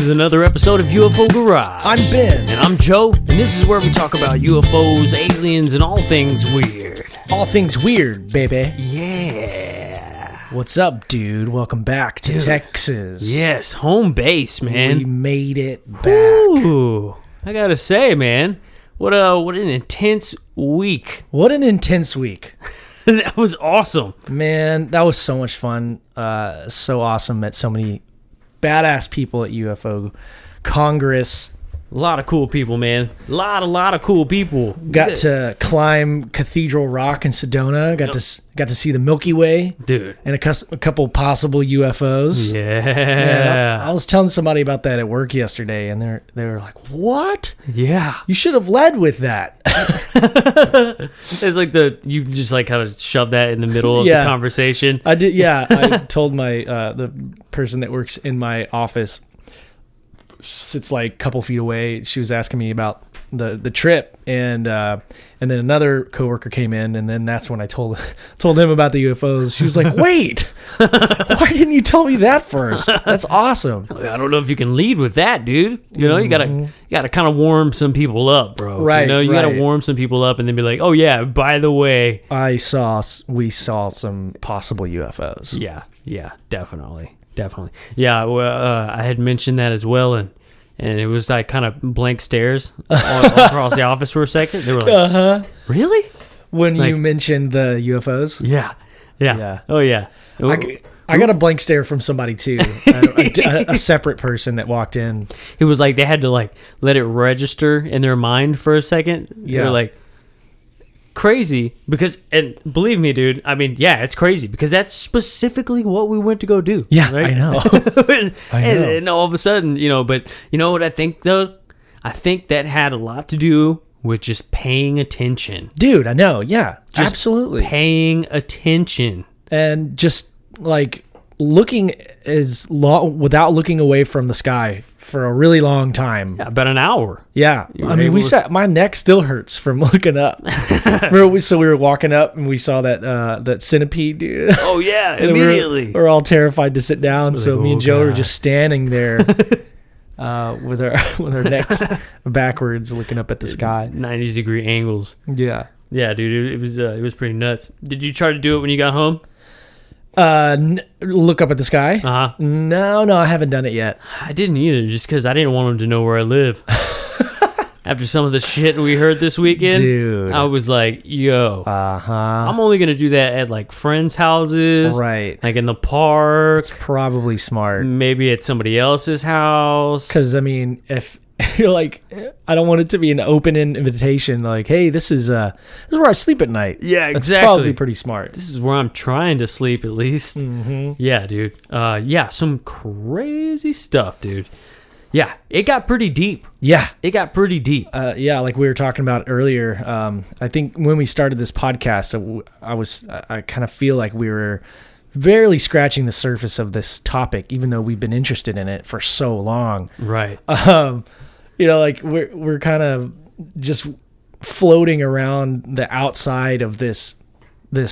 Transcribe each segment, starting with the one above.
is another episode of UFO Garage. I'm Ben. And I'm Joe, and this is where we talk about UFOs, aliens, and all things weird. All things weird, baby. Yeah. What's up, dude? Welcome back to Texas. Yes, home base, man. We made it back. Ooh, I gotta say, man, what an intense week. What an intense week. That was awesome. Man, that was so much fun. So awesome. Met so many badass people at UFO Congress. A lot of cool people, man. A lot of cool people. Got to climb Cathedral Rock in Sedona. Got to see the Milky Way, dude, and a couple possible UFOs. Yeah. I was telling somebody about that at work yesterday, and they were like, "What? Yeah, you should have led with that." It's like you just like kind of shoved that in the middle of the conversation. I did. Yeah, I told my the person that works in my office, sits like a couple feet away. She was asking me about the trip, and then another coworker came in, and then that's when I told him about the UFOs. She was like, "Wait, why didn't you tell me that first? That's awesome." I don't know if you can lead with that, dude. You know, you gotta kind of warm some people up, bro. Right. You know, you gotta warm some people up, and then be like, "Oh yeah, by the way, we saw some possible UFOs." Yeah, definitely. Yeah, well, I had mentioned that as well, and it was like kind of blank stares all across the office for a second. They were like, "Really?" When you mentioned the UFOs? Yeah. Oh yeah. I got a blank stare from somebody too, a separate person that walked in. It was like they had to like let it register in their mind for a second. Yeah. They were like, crazy, because, and believe me, dude, I mean, yeah, it's crazy because that's specifically what we went to go do. Yeah, right? I know. And all of a sudden, but you know what I think though? I think that had a lot to do with just paying attention. Dude, I know. Yeah, just absolutely. Paying attention. And just like looking without looking away from the sky for a really long time. Yeah, about an hour. Yeah. I mean, my neck still hurts from looking up. Remember, we were walking up and we saw that centipede, dude. Oh, yeah, immediately. We're all terrified to sit down. So me and Joe God. are just standing there with our necks backwards looking up at the sky. 90-degree angles. Yeah. Yeah, dude, it was pretty nuts. Did you try to do it when you got home? Look up at the sky? Uh-huh. No, I haven't done it yet. I didn't either, just because I didn't want him to know where I live. After some of the shit we heard this weekend, dude, I was like, yo, I'm only going to do that at like friends' houses. Right. Like in the park. It's probably smart. Maybe at somebody else's house. Because, I mean, if you're like, I don't want it to be an open invitation, like, hey, this is where I sleep at night. Yeah, exactly. That's probably pretty smart. This is where I'm trying to sleep at least. Mm-hmm. Yeah, dude. Yeah, some crazy stuff, dude. Yeah, it got pretty deep. Yeah. It got pretty deep. Yeah, like we were talking about earlier. I think when we started this podcast, I kind of feel like we were barely scratching the surface of this topic, even though we've been interested in it for so long. Right. Like we're kind of just floating around the outside of this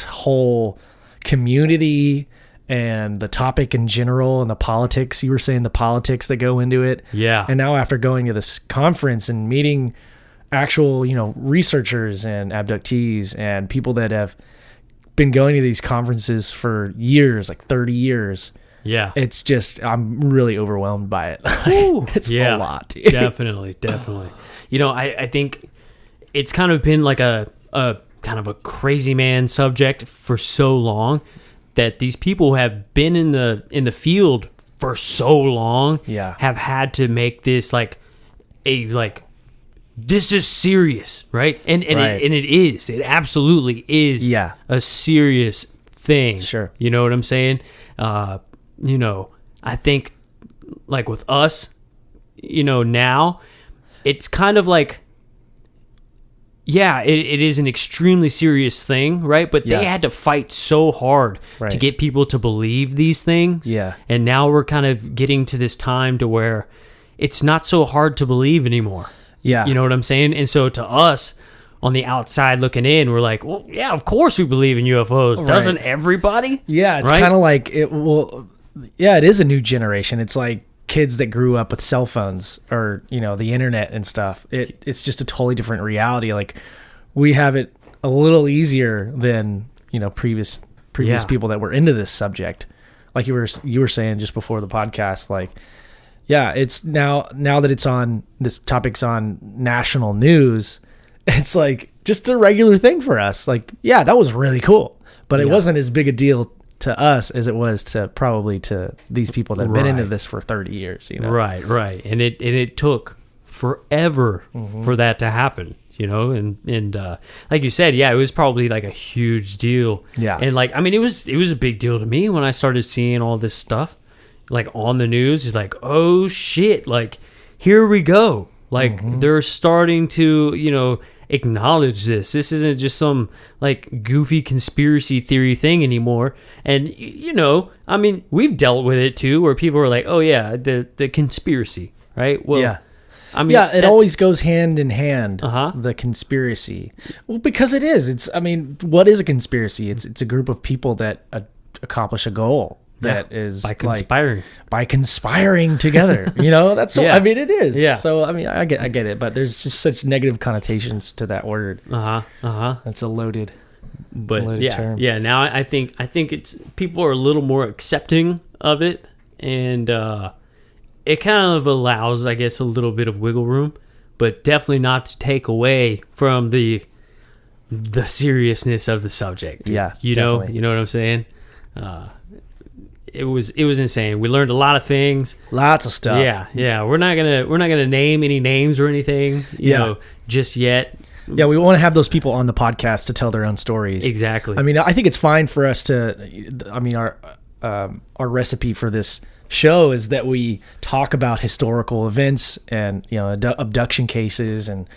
whole community and the topic in general and the politics. You were saying the politics that go into it. Yeah. And now after going to this conference and meeting actual, researchers and abductees and people that have been going to these conferences for years, like 30 years. Yeah. It's just, I'm really overwhelmed by it. It's a lot, dude. Definitely. I think it's kind of been like a kind of a crazy man subject for so long that these people who have been in the field for so long have had to make this this is serious, right? And it absolutely is a serious thing. Sure. You know what I'm saying? I think like with us, now it's kind of like, it is an extremely serious thing, right? But they had to fight so hard to get people to believe these things. Yeah. And now we're kind of getting to this time to where it's not so hard to believe anymore. Yeah. You know what I'm saying? And so to us, on the outside looking in, we're like, well, yeah, of course we believe in UFOs. Right. Doesn't everybody? Yeah, it's kind of like, it is a new generation. It's like kids that grew up with cell phones or, the internet and stuff. It's just a totally different reality. Like, we have it a little easier than, previous people that were into this subject. Like you were saying just before the podcast, like, yeah, it's now that this topic's on national news, it's like just a regular thing for us. Like, yeah, that was really cool, but it wasn't as big a deal to us as it was to these people that have been into this for 30 years, Right. And it took forever for that to happen, and like you said, yeah, it was probably like a huge deal. Yeah. And like, I mean, it was a big deal to me when I started seeing all this stuff like on the news. It's like, oh shit, like here we go. Like they're starting to, acknowledge this. This isn't just some like goofy conspiracy theory thing anymore. And I mean, we've dealt with it too, where people are like, "Oh yeah, the conspiracy," right? Well, yeah. I mean, it always goes hand in hand. The conspiracy. Well, because it is. What is a conspiracy? It's a group of people that accomplish a goal. That is by conspiring together. That's so. It is. Yeah. So I get it, but there's just such negative connotations to that word. That's a loaded term. Yeah. Now I think it's people are a little more accepting of it, and it kind of allows, I guess, a little bit of wiggle room, but definitely not to take away from the seriousness of the subject. Yeah. You know what I'm saying? It was insane. We learned a lot of things. Lots of stuff. Yeah. We're not gonna name any names or anything, you know, just yet. Yeah, we want to have those people on the podcast to tell their own stories. Exactly. I think it's fine for us to. Our recipe for this show is that we talk about historical events and abduction cases and.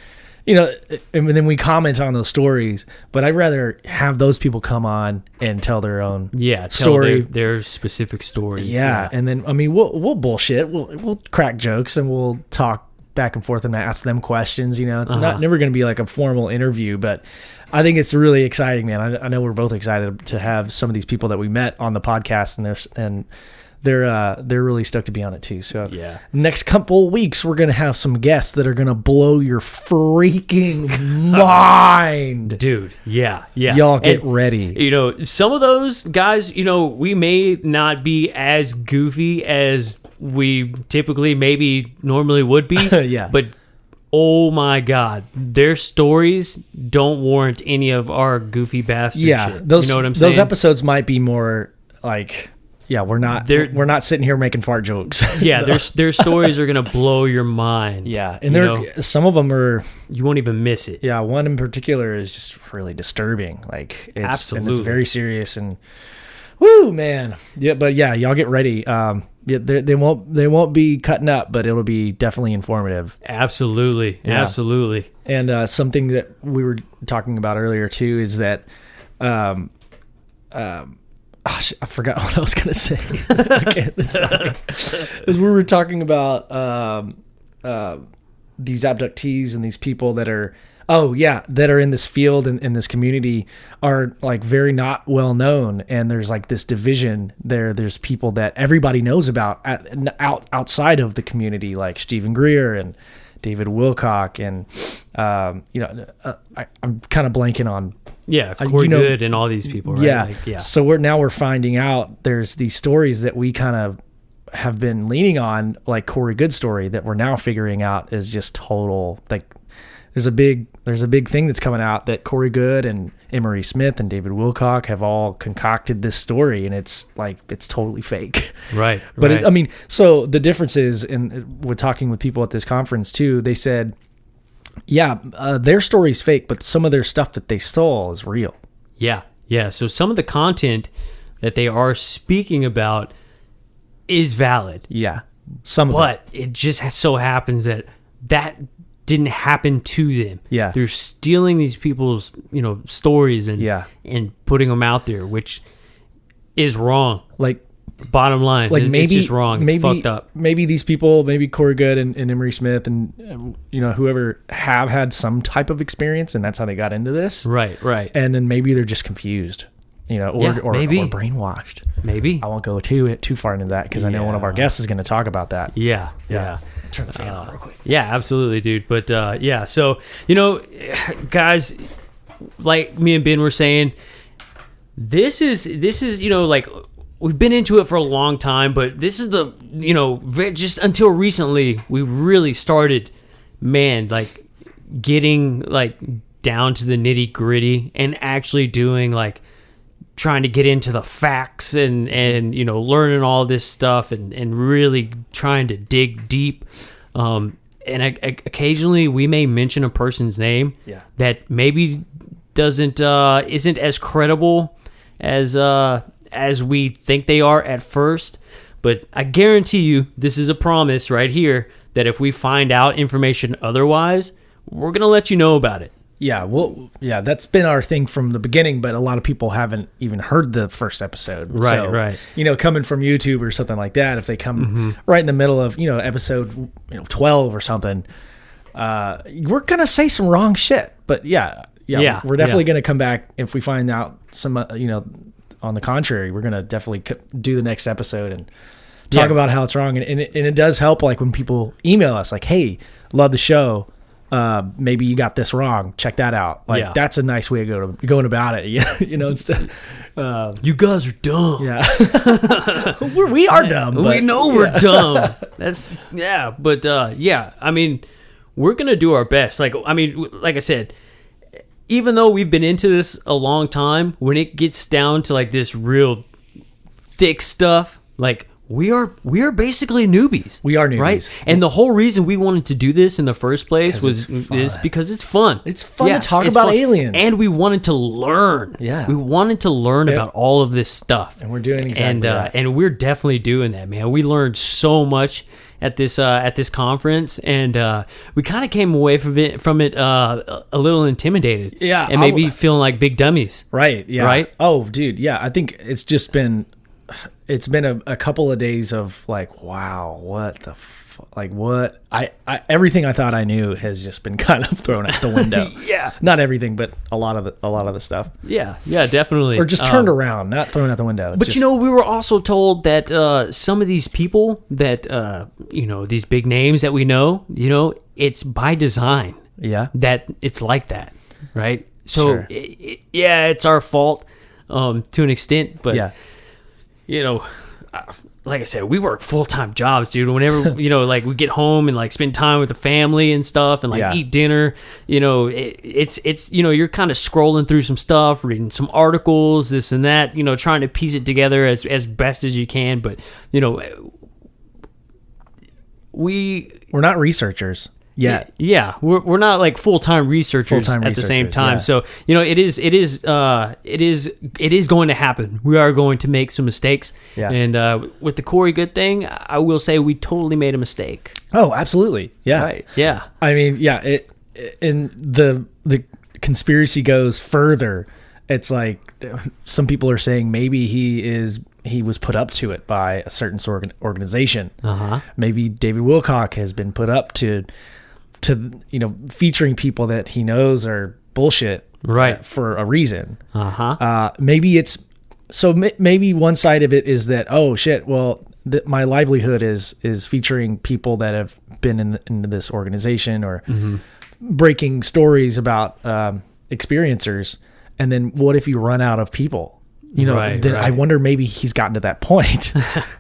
And then we comment on those stories, but I'd rather have those people come on and tell their own story, their specific stories. Yeah. And then, we'll bullshit. We'll crack jokes and we'll talk back and forth and ask them questions. It's never going to be like a formal interview, but I think it's really exciting, man. I know we're both excited to have some of these people that we met on the podcast and they're really stoked to be on it too. So next couple weeks we're gonna have some guests that are gonna blow your freaking mind, dude. Yeah. Y'all get ready. Some of those guys, we may not be as goofy as we typically maybe normally would be. Yeah. But oh my God, their stories don't warrant any of our goofy bastard shit. Those, you know what I'm saying? Those episodes might be more like. Yeah, we're not sitting here making fart jokes. Yeah, their stories are gonna blow your mind. Yeah, and some of them are you won't even miss it. Yeah, one in particular is just really disturbing. Like absolutely, and it's very serious and woo, man. Yeah, but yeah, y'all get ready. They won't be cutting up, but it'll be definitely informative. Absolutely. And something that we were talking about earlier too is that. I forgot what I was going to say. As we were talking about these abductees and these people that are in this field and in this community are like very not well known, and there's like this division there's people that everybody knows about outside of the community, like Stephen Greer and David Wilcock and I'm kind of blanking on Corey Good and all these people, right? So we're finding out there's these stories that we kind of have been leaning on, like Corey Good's story, that we're now figuring out is just total. Like there's a big thing that's coming out that Corey Good and Emery Smith and David Wilcock have all concocted this story, and it's totally fake. Right. But so the difference is, and we're talking with people at this conference too, they said, their story's fake, but some of their stuff that they stole is real. Yeah. So some of the content that they are speaking about is valid. Yeah. But it just so happens that didn't happen to them. Yeah. They're stealing these people's, stories and putting them out there, which is wrong. Like, bottom line, like it's just wrong. It's fucked up. Maybe these people, maybe Corey Good and Emery Smith and whoever have had some type of experience, and that's how they got into this. Right. And then maybe they're just confused. or maybe. or brainwashed. Maybe. I won't go too far into that because I know one of our guests is going to talk about that. Yeah. Turn the fan on real quick. Yeah, absolutely, dude. But so guys, like me and Ben were saying, this is like, we've been into it for a long time, but this is the just until recently we really started, like getting like down to the nitty gritty and actually doing like trying to get into the facts and learning all this stuff and really trying to dig deep. And occasionally we may mention a person's name that maybe isn't as credible as we think they are at first, but I guarantee you this is a promise right here that if we find out information otherwise, we're gonna let you know about it. Yeah, well, that's been our thing from the beginning, but a lot of people haven't even heard the first episode. Right. Coming from YouTube or something like that, if they come right in the middle of, episode 12 or something, we're going to say some wrong shit. But we're definitely going to come back if we find out some, on the contrary, we're going to definitely do the next episode and talk about how it's wrong. And it does help, like when people email us like, hey, love the show. Maybe you got this wrong. Check that out. Like that's a nice way of going about it. Instead, you guys are dumb. Yeah, we are dumb. But, we know we're dumb. But I mean, we're gonna do our best. Like I said, even though we've been into this a long time, when it gets down to like this real thick stuff, like. We are basically newbies. We are newbies. Right? And the whole reason we wanted to do this in the first place is because it's fun. It's fun to talk about aliens. And we wanted to learn. Yeah. We wanted to learn about all of this stuff. And we're doing exactly that. And we're definitely doing that, man. We learned so much at this conference, and we kind of came away from it a little intimidated. Yeah. And maybe feeling like big dummies. Right. Yeah. Right? Oh, dude. Yeah. I think it's just been... It's been a couple of days of like, wow, what the like what I everything I thought I knew has just been kind of thrown out the window. Yeah, not everything, but a lot of the stuff. Yeah, definitely. Or just turned around, not thrown out the window. But we were also told that some of these people that these big names that we know, it's by design. Yeah, that it's like that, right? So sure. It's our fault to an extent, but yeah. Like I said, we work full-time jobs, dude. Whenever, like we get home and like spend time with the family and stuff and like eat dinner, it's you're kind of scrolling through some stuff, reading some articles, this and that, trying to piece it together as best as you can. But, we're not reasoners. Yeah, we're not like full-time researchers at the same time. Yeah. So it is going to happen. We are going to make some mistakes. Yeah. And with the Corey Good thing, I will say we totally made a mistake. Oh, absolutely. Yeah. Right. Yeah. I mean, and the conspiracy goes further. It's like some people are saying maybe he was put up to it by a certain organization. Uh-huh. Maybe David Wilcock has been put up to featuring people that he knows are bullshit, right, for a reason. Maybe it's so. Maybe one side of it is that, oh shit, well, my livelihood is featuring people that have been into this organization or breaking stories about experiencers. And then what if you run out of people? I wonder, maybe he's gotten to that point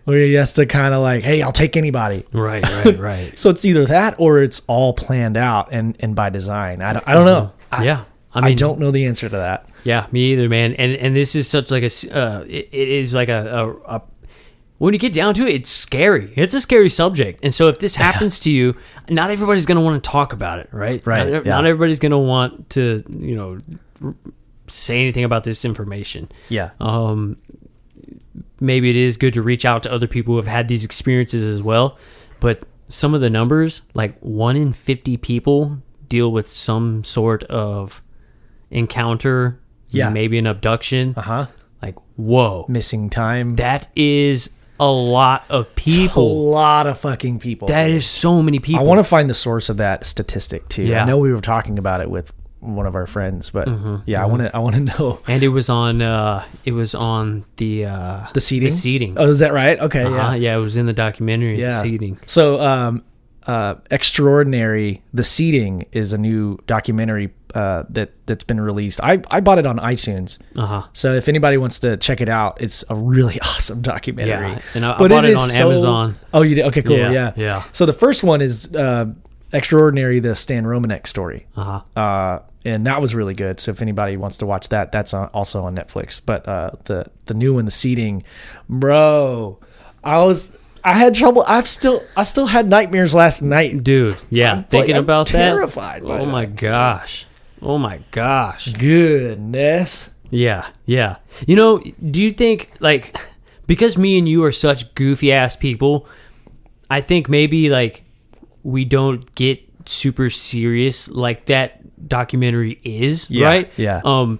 where he has to kind of like, hey, I'll take anybody. Right. So it's either that or it's all planned out and by design. I don't know. I don't know the answer to that. Yeah, me either, man. And this is such like it is like a when you get down to it, it's scary. It's a scary subject. And so if this happens to you, not everybody's going to want to talk about it, right? Right. Not everybody's going to want to, say anything about this information. Yeah. Maybe it is good to reach out to other people who have had these experiences as well. But some of the numbers, like 1 in 50 people deal with some sort of encounter, maybe an abduction. Like, whoa. Missing time. That is a lot of people. It's a lot of fucking people. That is so many people. I want to find the source of that statistic too. Yeah. I know we were talking about it with one of our friends. But I want to know. And it was on the seating. The seating. Oh, is that right? Okay, Yeah, it was in the documentary. Yeah. The seating. So, Extraordinary, The Seating is a new documentary that's been released. I bought it on iTunes. So if anybody wants to check it out, it's a really awesome documentary. Yeah, and I bought it on Amazon. Oh, you did? Okay, cool. Yeah. So the first one is Extraordinary, the Stan Romanek story. And that was really good. So if anybody wants to watch that, that's also on Netflix. But the new one, The Seating, bro, I had trouble. I still had nightmares last night, dude. Yeah, thinking about that. Terrified. Oh my gosh. Oh my gosh. Goodness. Yeah. Do you think, like, because me and you are such goofy ass people, I think maybe like we don't get super serious like that documentary is, right? Yeah.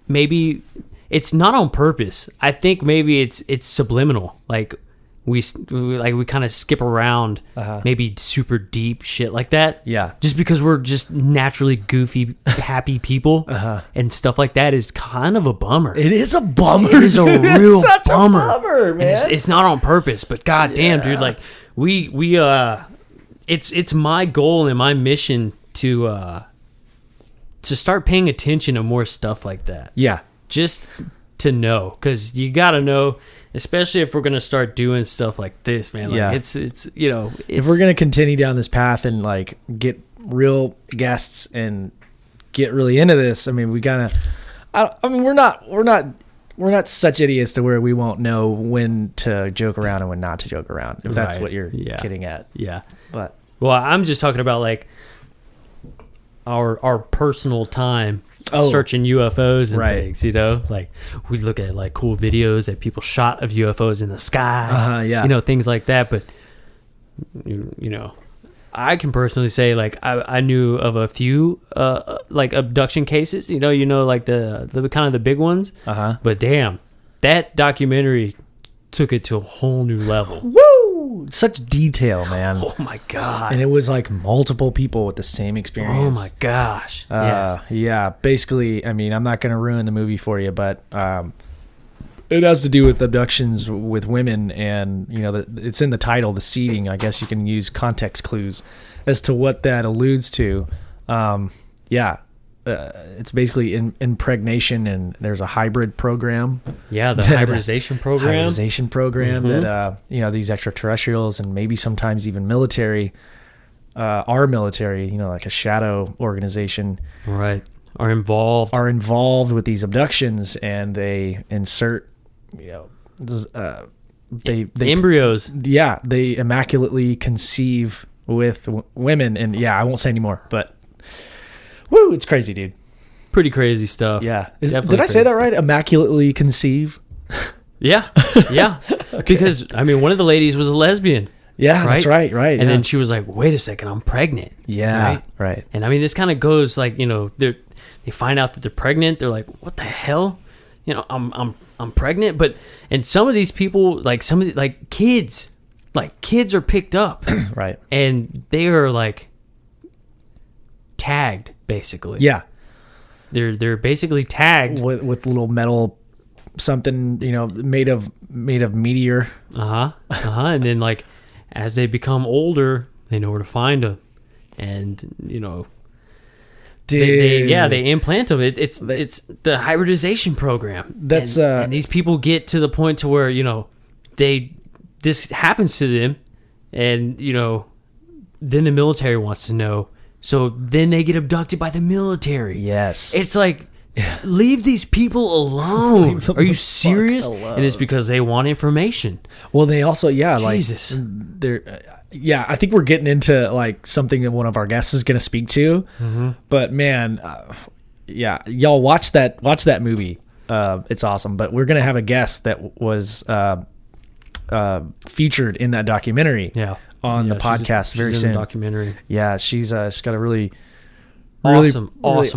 Maybe it's not on purpose. I think maybe it's subliminal. Like we kind of skip around maybe super deep shit like that. Yeah. Just because we're just naturally goofy, happy people and stuff like that is kind of a bummer. It is a bummer. It is a real such bummer. A bummer, man. It's not on purpose, but goddamn, dude, like it's my goal and my mission to start paying attention to more stuff like that. Yeah. Just to know, because you got to know, especially if we're going to start doing stuff like this, man. Like it's if we're going to continue down this path and like get real guests and get really into this, I mean, we gotta, I mean, we're not such idiots to where we won't know when to joke around and when not to joke around, if that's what you're getting at. Yeah. But well, I'm just talking about like our personal time searching UFOs and things, like we look at like cool videos that people shot of UFOs in the sky, things like that. But I can personally say like I knew of a few like abduction cases, like the kind of the big ones. But damn, that documentary took it to a whole new level. Woo! Such detail, man. Oh my god. And it was like multiple people with the same experience. Oh my gosh. Yes. Yeah, basically, I mean, I'm not going to ruin the movie for you, but it has to do with abductions with women, and it's in the title, The Seating. I guess you can use context clues as to what that alludes to. It's basically impregnation, and there's a hybrid program. Yeah, the hybridization program. That these extraterrestrials and maybe sometimes even military, our military, like a shadow organization, right, are involved with these abductions, and they insert, they embryos. Yeah, they immaculately conceive with women, and I won't say anymore, but. Woo, it's crazy, dude. Pretty crazy stuff. Yeah. Did I say that right? Immaculately conceive? Yeah. Okay. Because, I mean, one of the ladies was a lesbian. Yeah, right? That's right. And then she was like, wait a second, I'm pregnant. Yeah, right. And I mean, this kind of goes like, they find out that they're pregnant. They're like, what the hell? I'm pregnant. And some of these people, like some of the, like kids are picked up. Right. And they are like tagged. Basically, yeah, they're basically tagged with little metal something, made of meteor. And then like as they become older, they know where to find them, and they implant them. It's the hybridization program. That's and these people get to the point to where this happens to them, and then the military wants to know. So then they get abducted by the military. Yes. It's like, leave these people alone. Are you serious? And it's because they want information. Well, they also, Jesus. I think we're getting into like something that one of our guests is going to speak to. Mm-hmm. But man, y'all watch that movie. It's awesome. But we're going to have a guest that was featured in that documentary. Yeah. On the podcast very soon. Documentary. Yeah, she's got a really awesome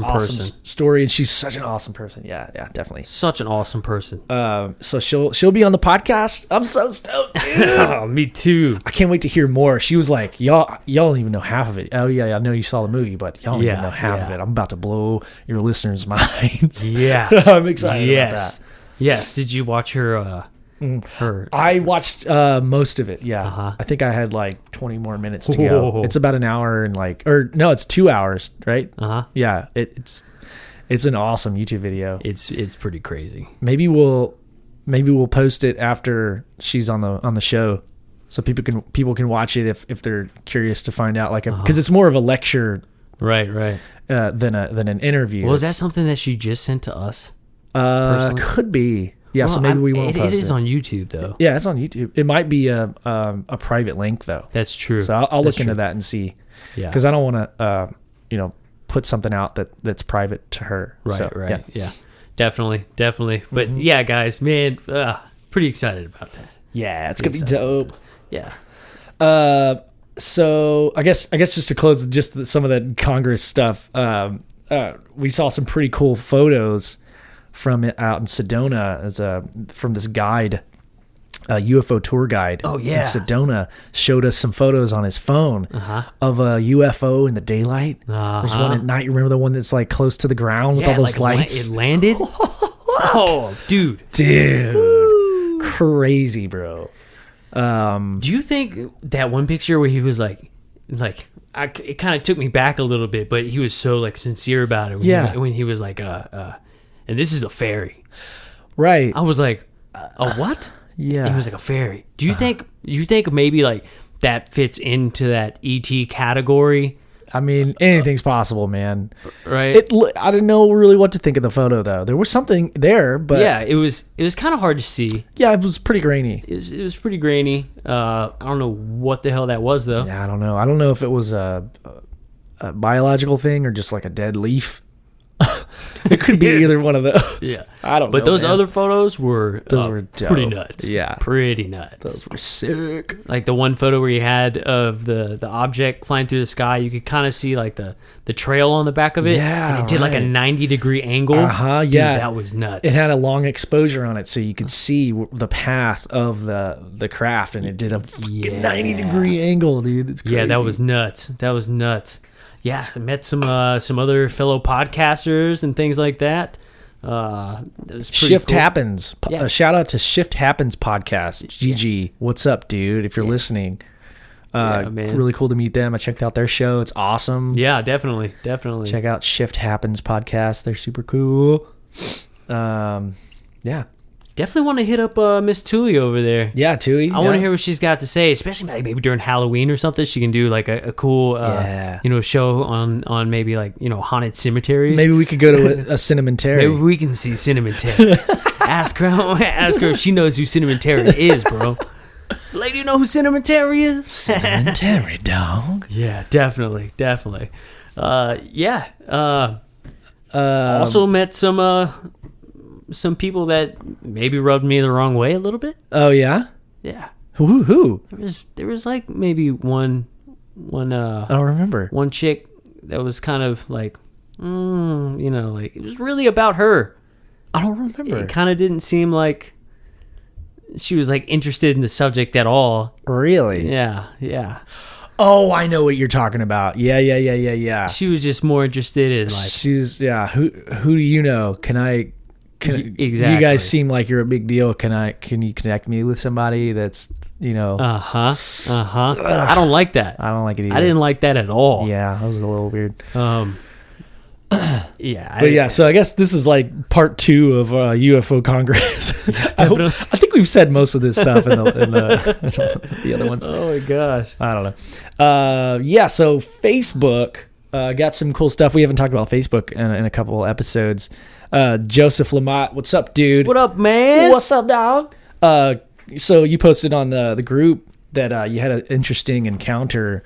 person. Story, and she's such an awesome person. Yeah, definitely. Such an awesome person. So she'll be on the podcast. I'm so stoked, dude. Oh, me too. I can't wait to hear more. She was like, y'all don't even know half of it. Oh yeah, I know you saw the movie, but y'all don't even know half of it. I'm about to blow your listeners' minds. Yeah. I'm excited about that. Yes. Did you watch her? I watched most of it. Yeah. Uh-huh. I think I had like 20 more minutes to go. It's about an hour and it's 2 hours, right? Uh-huh. Yeah. It's an awesome YouTube video. It's pretty crazy. Maybe we'll post it after she's on the show, so people can watch it if they're curious to find out, like, because it's more of a lecture, right, than an interview. Was that something that she just sent to us? Could be. Yeah, well, so maybe we won't post it. It is on YouTube, though. Yeah, it's on YouTube. It might be a private link, though. That's true. So I'll look into that and see. Yeah. Because I don't want to, put something out that's private to her. Right, so, right. Yeah. Definitely. But yeah, guys, man, pretty excited about that. Yeah, it's going to be dope. Yeah. So I guess just to close just some of the Congress stuff, we saw some pretty cool photos from it out in Sedona from this guide, a UFO tour guide. Oh yeah, in Sedona, showed us some photos on his phone of a UFO in the daylight. There's one at night. You remember the one that's like close to the ground with all those lights? It landed. Oh, dude, crazy, bro. Do you think that one picture where he was like, it kind of took me back a little bit, but he was so like sincere about it. When he was like, and this is a fairy, right? I was like, a what? Yeah, and he was like a fairy. Do you think maybe like that fits into that ET category? I mean, anything's possible, man. Right? I didn't know really what to think of the photo, though. There was something there, but yeah, it was kind of hard to see. Yeah, it was pretty grainy. It was pretty grainy. I don't know what the hell that was, though. Yeah, I don't know. I don't know if it was a biological thing or just like a dead leaf. It could be either one of those. Yeah, I don't know. But those other photos were pretty nuts. Yeah, pretty nuts. Those were sick. Like the one photo where you had of the object flying through the sky, you could kind of see like the trail on the back of it. Yeah, and it did like a 90-degree angle. Yeah, dude, that was nuts. It had a long exposure on it, so you could see the path of the craft, and it did a 90-degree angle, dude. It's crazy. Yeah, that was nuts. Yeah, I met some other fellow podcasters and things like that. It was Shift cool. Happens. Yeah. Shout out to Shift Happens podcast. GG, what's up, dude? If you're listening, man. Really cool to meet them. I checked out their show. It's awesome. Yeah, definitely. Check out Shift Happens podcast. They're super cool. Yeah. Definitely want to hit up Miss Tui over there. Yeah, Tui. I want to hear what she's got to say, especially maybe during Halloween or something. She can do like a cool, show on maybe like, haunted cemeteries. Maybe we could go to a Cinnamon Terry. Maybe we can see Cinnamon Terry. ask her if she knows who Cinnamon Terry is, bro. Lady, you know who Cinnamon Terry is? Cinnamon Terry, dog. Yeah, definitely. Also met some people that maybe rubbed me the wrong way a little bit. Oh yeah? Yeah. Who? There was like maybe one I don't remember. One chick that was kind of like like it was really about her. I don't remember. It kind of didn't seem like she was like interested in the subject at all. Really? Yeah. Oh, I know what you're talking about. Yeah. She was just more interested in like who do you know? Exactly. You guys seem like you're a big deal. Can you connect me with somebody that's, I don't like that. I don't like it either. I didn't like that at all. Yeah, that was a little weird. Yeah. So I guess this is like part 2 of UFO Congress. I think we've said most of this stuff in the other ones. Oh my gosh. I don't know. So Facebook got some cool stuff. We haven't talked about Facebook in a couple episodes. Joseph Lamott, what's up, dude? What up, man? What's up, dog? So you posted on the group that you had an interesting encounter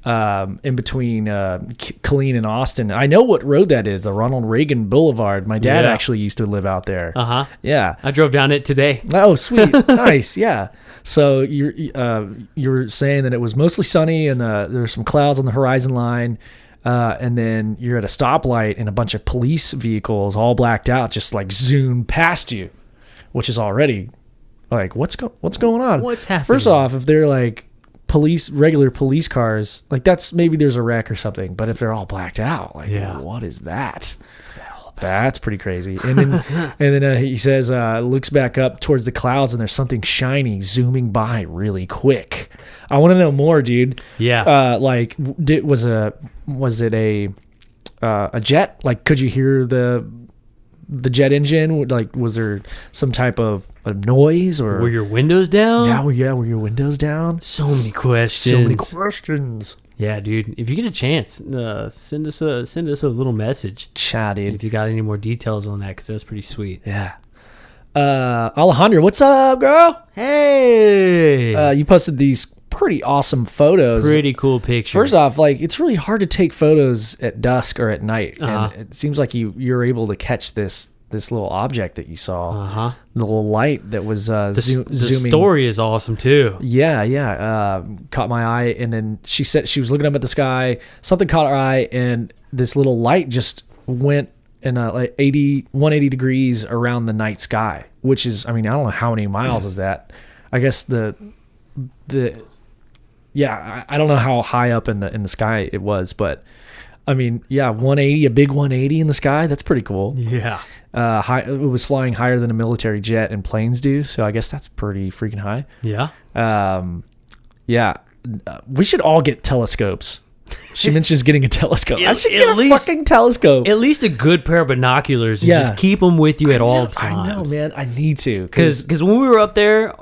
in between Killeen and Austin. I know what road that is, the Ronald Reagan Boulevard. My dad actually used to live out there. Yeah. I drove down it today. Oh, sweet. Nice. Yeah. So you were saying that it was mostly sunny and there were some clouds on the horizon line. And then you're at a stoplight and a bunch of police vehicles all blacked out just like zoom past you, which is already like, what's going on? What's happening? First off, if they're like regular police cars, like that's maybe there's a wreck or something. But if they're all blacked out, like what is that? That's pretty crazy. And then he says, looks back up towards the clouds, and there's something shiny zooming by really quick. I want to know more, dude. Yeah. Like, was it a jet? Like, could you hear the jet engine? Like, was there some type of a noise, or were your windows down? Were your windows down? So many questions. Yeah, dude. If you get a chance, send us a little message. Chat, dude. If you got any more details on that, because that's pretty sweet. Yeah. Alejandra, what's up, girl? Hey. You posted these pretty awesome photos. Pretty cool picture. First off, like, it's really hard to take photos at dusk or at night, and it seems like you're able to catch this little object that you saw, the little light that was zooming. The story is awesome too. Yeah. Caught my eye, and then she said she was looking up at the sky. Something caught her eye, and this little light just went in like 180 degrees around the night sky, which is, I mean, I don't know how many miles is that. I guess I don't know how high up in the sky it was, but I mean, 180, a big 180 in the sky. That's pretty cool. Yeah. It was flying higher than a military jet and planes do, so I guess that's pretty freaking high. Yeah. We should all get telescopes. She mentions getting a telescope. I should get a fucking telescope. At least a good pair of binoculars, and just keep them with you at all times. I know, man. I need to. Because when we were up there in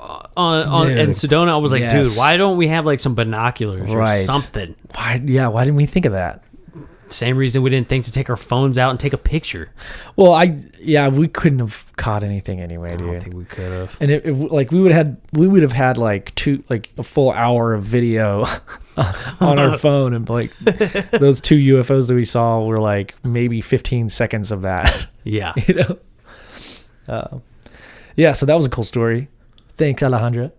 Sedona, I was like, dude, why don't we have like some binoculars or something? Why didn't we think of that? Same reason we didn't think to take our phones out and take a picture. Well, we couldn't have caught anything anyway, dude. I don't think we could have. And we would have had like a full hour of video on our phone, and like those 2 UFOs that we saw were like maybe 15 seconds of that. Yeah. You know. So that was a cool story. Thanks, Alejandra.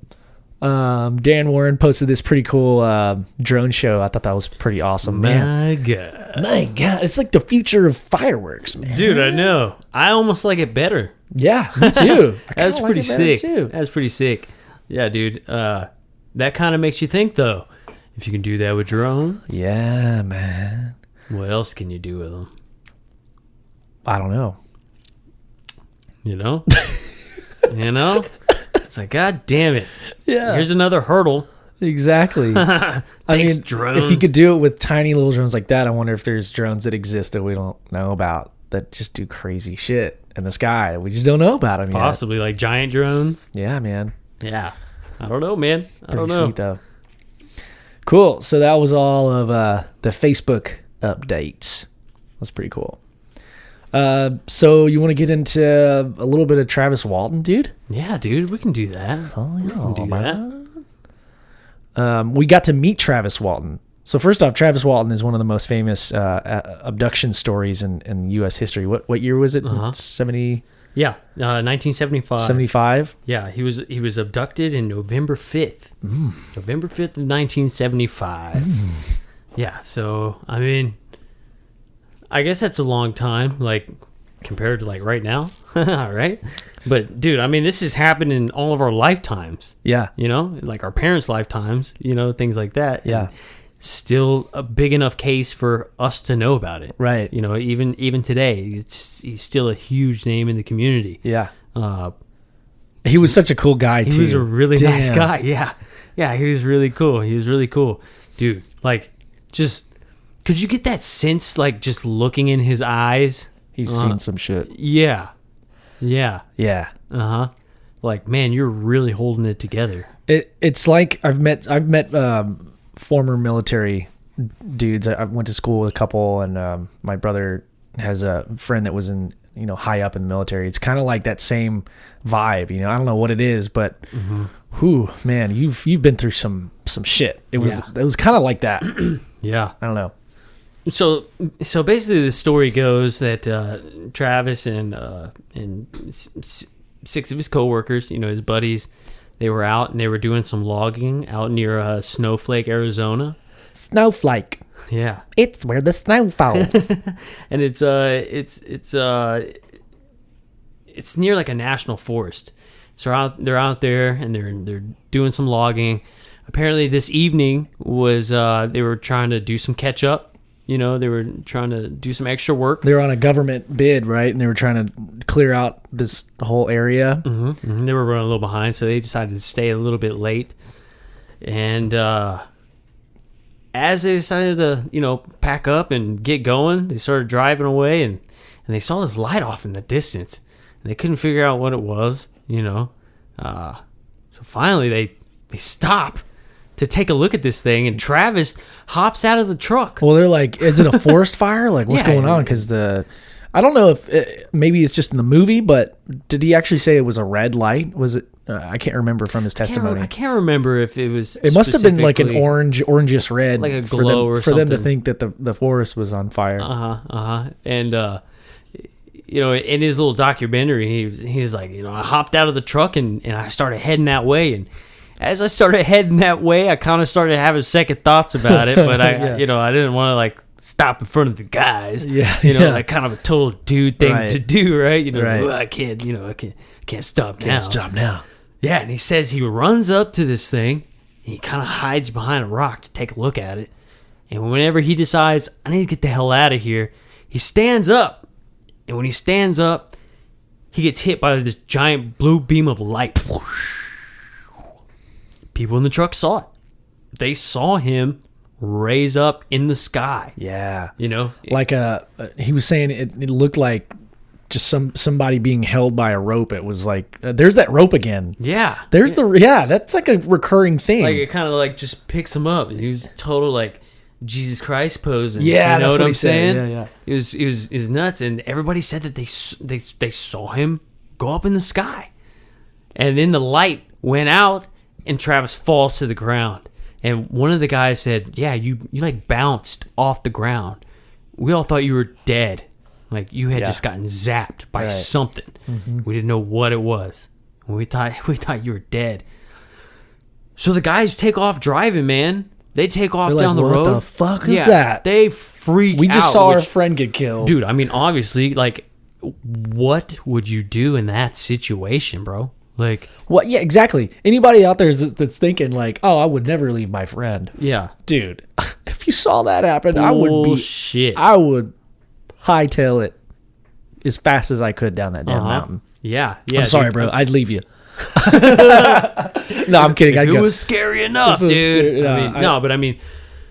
Dan Warren posted this pretty cool drone show. I thought that was pretty awesome, man. My God, it's like the future of fireworks, man. Dude, I know. I almost like it better. Yeah, me too. That's pretty sick. That's pretty sick. Yeah, dude. That kind of makes you think, though. If you can do that with drones, yeah, man. What else can you do with them? I don't know. You know? It's like, God damn it. Yeah. Here's another hurdle. Exactly. Thanks, I mean, drones. if you could do it with tiny little drones like that, I wonder if there's drones that exist that we don't know about that just do crazy shit in the sky. We just don't know about them yet. Possibly like giant drones. Yeah, man. Yeah. I don't know, man. I don't know. Pretty sweet, though. Cool. So that was all of the Facebook updates. That's pretty cool. So you want to get into a little bit of Travis Walton, dude? Yeah, dude, we can do that. Oh, yeah, we can do that. We got to meet Travis Walton. So first off, Travis Walton is one of the most famous abduction stories in U.S. history. What year was it? 70? Yeah, 1975. 75? Yeah, he was abducted in November 5th. November 5th of 1975. Yeah, so, I mean, I guess that's a long time, like, compared to, like, right now, right? But, dude, I mean, this has happened in all of our lifetimes. Yeah. You know, like our parents' lifetimes, you know, things like that. Yeah. And still a big enough case for us to know about it. Right. You know, even today, he's still a huge name in the community. Yeah. He was such a cool guy, too. He was a really nice guy. Yeah. Yeah, he was really cool. He was really cool. Dude, like, just... Could you get that sense, like, just looking in his eyes? He's seen some shit. Yeah. Yeah. Yeah. Like, man, you're really holding it together. It's like I've met former military dudes. I went to school with a couple, and my brother has a friend that was in, you know, high up in the military. It's kind of like that same vibe, you know. I don't know what it is, but whew, man, you've been through some shit. It was kind of like that. Yeah. I don't know. So basically, the story goes that Travis and 6 of his coworkers, you know, his buddies, they were out and they were doing some logging out near Snowflake, Arizona. Snowflake. Yeah. It's where the snow falls. And it's near like a national forest. So they're out there and they're doing some logging. Apparently this evening was they were trying to do some catch up. You know, they were trying to do some extra work. They were on a government bid, right? And they were trying to clear out this whole area. Mm-hmm. Mm-hmm. They were running a little behind, so they decided to stay a little bit late. And as they decided to, you know, pack up and get going, they started driving away, and they saw this light off in the distance. And they couldn't figure out what it was, you know. So finally they stop to take a look at this thing, and Travis hops out of the truck. Well, they're like, is it a forest fire? Like, what's going on? Because I don't know if maybe it's just in the movie, but did he actually say it was a red light? Was it? I can't remember from his testimony. I can't remember if it was. It must have been like an orangish red, like a glow for them to think that the forest was on fire. And you know, in his little documentary, he was like, you know, I hopped out of the truck and I started heading that way, and as I started heading that way, I kind of started having second thoughts about it, but I you know, I didn't want to like stop in front of the guys. Yeah, you know, like kind of a total dude thing to do, right? You know, right. I can't, you know, I can't stop now. Can't stop now. Yeah, and he says he runs up to this thing, and he kind of hides behind a rock to take a look at it. And whenever he decides, I need to get the hell out of here, he stands up. And when he stands up, he gets hit by this giant blue beam of light. People in the truck saw it. They saw him raise up in the sky. Yeah. You know? Like he was saying it looked like just somebody being held by a rope. It was like, there's that rope again. Yeah. That's like a recurring thing. Like it kind of like just picks him up. He was total like Jesus Christ posing. Yeah, you know what I'm saying? Yeah. It was nuts, and everybody said that they saw him go up in the sky, and then the light went out, and Travis falls to the ground. And one of the guys said, "Yeah, you like bounced off the ground. We all thought you were dead, like you had just gotten zapped by something. Mm-hmm. We didn't know what it was. We thought you were dead." So the guys take off driving, man. They take off down the road. What the fuck is that? They freak out. We just saw our friend get killed. Dude, I mean, obviously, like, what would you do in that situation, bro? Like, what? Yeah, exactly. Anybody out there that's thinking like, oh, I would never leave my friend. Yeah. Dude, if you saw that happen, I would hightail it as fast as I could down that damn mountain. Yeah. I'm sorry, bro. I'd leave you. No, I'm kidding. It was scary enough, dude. I mean,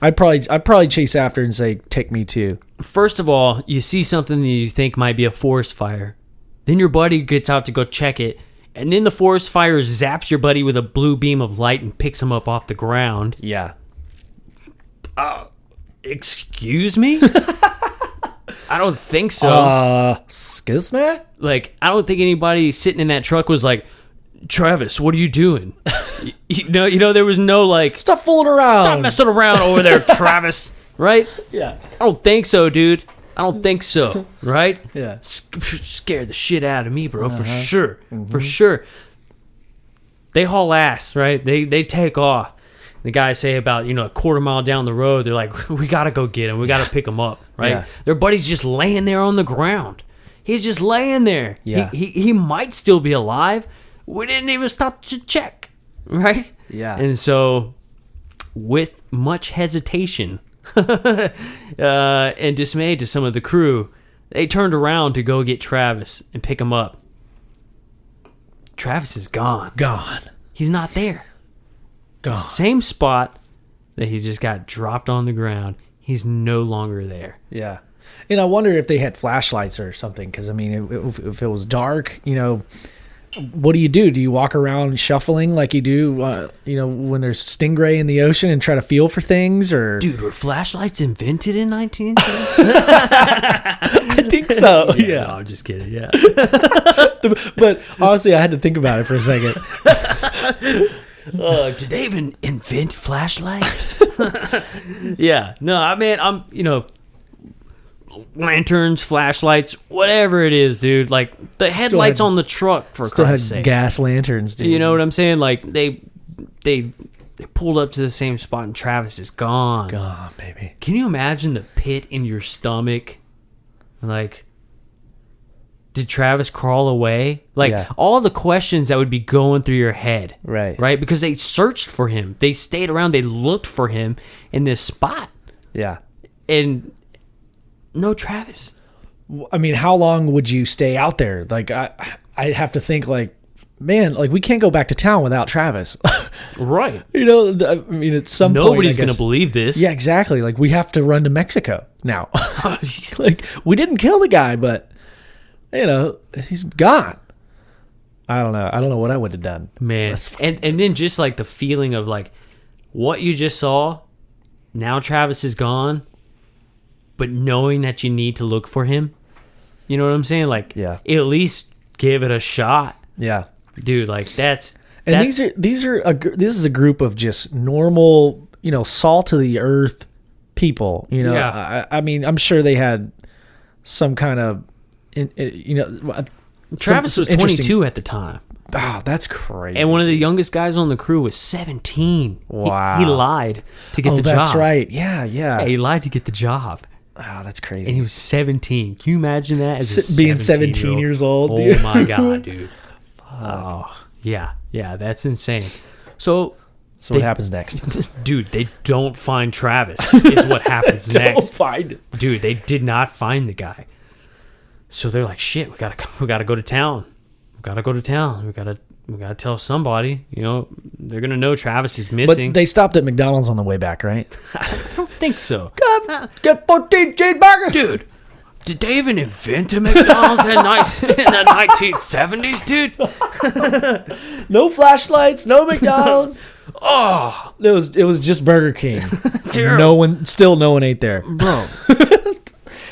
I'd probably chase after and say, "Take me too." First of all, you see something that you think might be a forest fire, then your buddy gets out to go check it, and then the forest fire zaps your buddy with a blue beam of light and picks him up off the ground. Yeah. Excuse me? I don't think so. Excuse me? Like, I don't think anybody sitting in that truck was like, Travis, what are you doing? you know, there was no like, stop fooling around. Stop messing around over there, Travis. Right? Yeah. I don't think so, dude. I don't think so. Right? Yeah. Scared the shit out of me, bro. For sure. Mm-hmm. For sure. They haul ass, right? They take off. The guys say about, you know, a quarter mile down the road, they're like, we got to go get him. We got to pick him up, right? Yeah. Their buddy's just laying there on the ground. He's just laying there. Yeah. He might still be alive. We didn't even stop to check, right? Yeah. And so, with much hesitation and dismay to some of the crew, they turned around to go get Travis and pick him up. Travis is gone. Gone. He's not there. Gone. Same spot that he just got dropped on the ground. He's no longer there. Yeah. And I wonder if they had flashlights or something, because, I mean, if it was dark, you know, what do? Do you walk around shuffling like you do, you know, when there's stingray in the ocean and try to feel for things? Or dude, were flashlights invented in 1970? I think so. Yeah. No, I'm just kidding. Yeah. But honestly, I had to think about it for a second. Did they even invent flashlights? Yeah. No, I mean, I'm, you know, lanterns, flashlights, whatever it is, dude. Like the headlights on the truck, for Christ's sake. Gas lanterns, dude. You know what I'm saying? Like they They pulled up to the same spot, and Travis is gone. Gone, baby. Can you imagine the pit in your stomach? Like, did Travis crawl away? Like, all the questions that would be going through your head. Right? Because they searched for him. They stayed around. They looked for him in this spot. Yeah. And no Travis. I mean, how long would you stay out there? Like, I have to think, like, man, like, we can't go back to town without Travis. Right. You know, I mean, at some point, nobody's going to believe this. Yeah, exactly. Like, we have to run to Mexico now. Like, we didn't kill the guy, but, you know, he's gone. I don't know. I don't know what I would have done. Man. And then just, like, the feeling of, like, what you just saw, now Travis is gone, but knowing that you need to look for him. You know what I'm saying? Like, at least give it a shot. Yeah. Dude, like, this is a group of just normal, you know, salt of the earth people. You know, I mean, I'm sure they had some kind of, you know, Travis was 22 at the time. Oh, that's crazy. And one of the youngest guys on the crew was 17. Wow. He lied to get the job. That's right. Yeah, he lied to get the job. Oh, that's crazy. And he was 17. Can you imagine that? As being 17 years old, dude. Oh, my God, dude. Oh, yeah, that's insane. So what happens next? Dude, they don't find Travis is what happens next. Don't find him. Dude, they did not find the guy. So they're like, shit, we gotta go to town. We gotta tell somebody. You know, they're gonna know Travis is missing. But they stopped at McDonald's on the way back, right? I don't think so. Get 14 cheeseburgers, dude. Did they even invent a McDonald's in the 1970s, dude? No flashlights, no McDonald's. Oh, it was just Burger King. No one ate there, bro.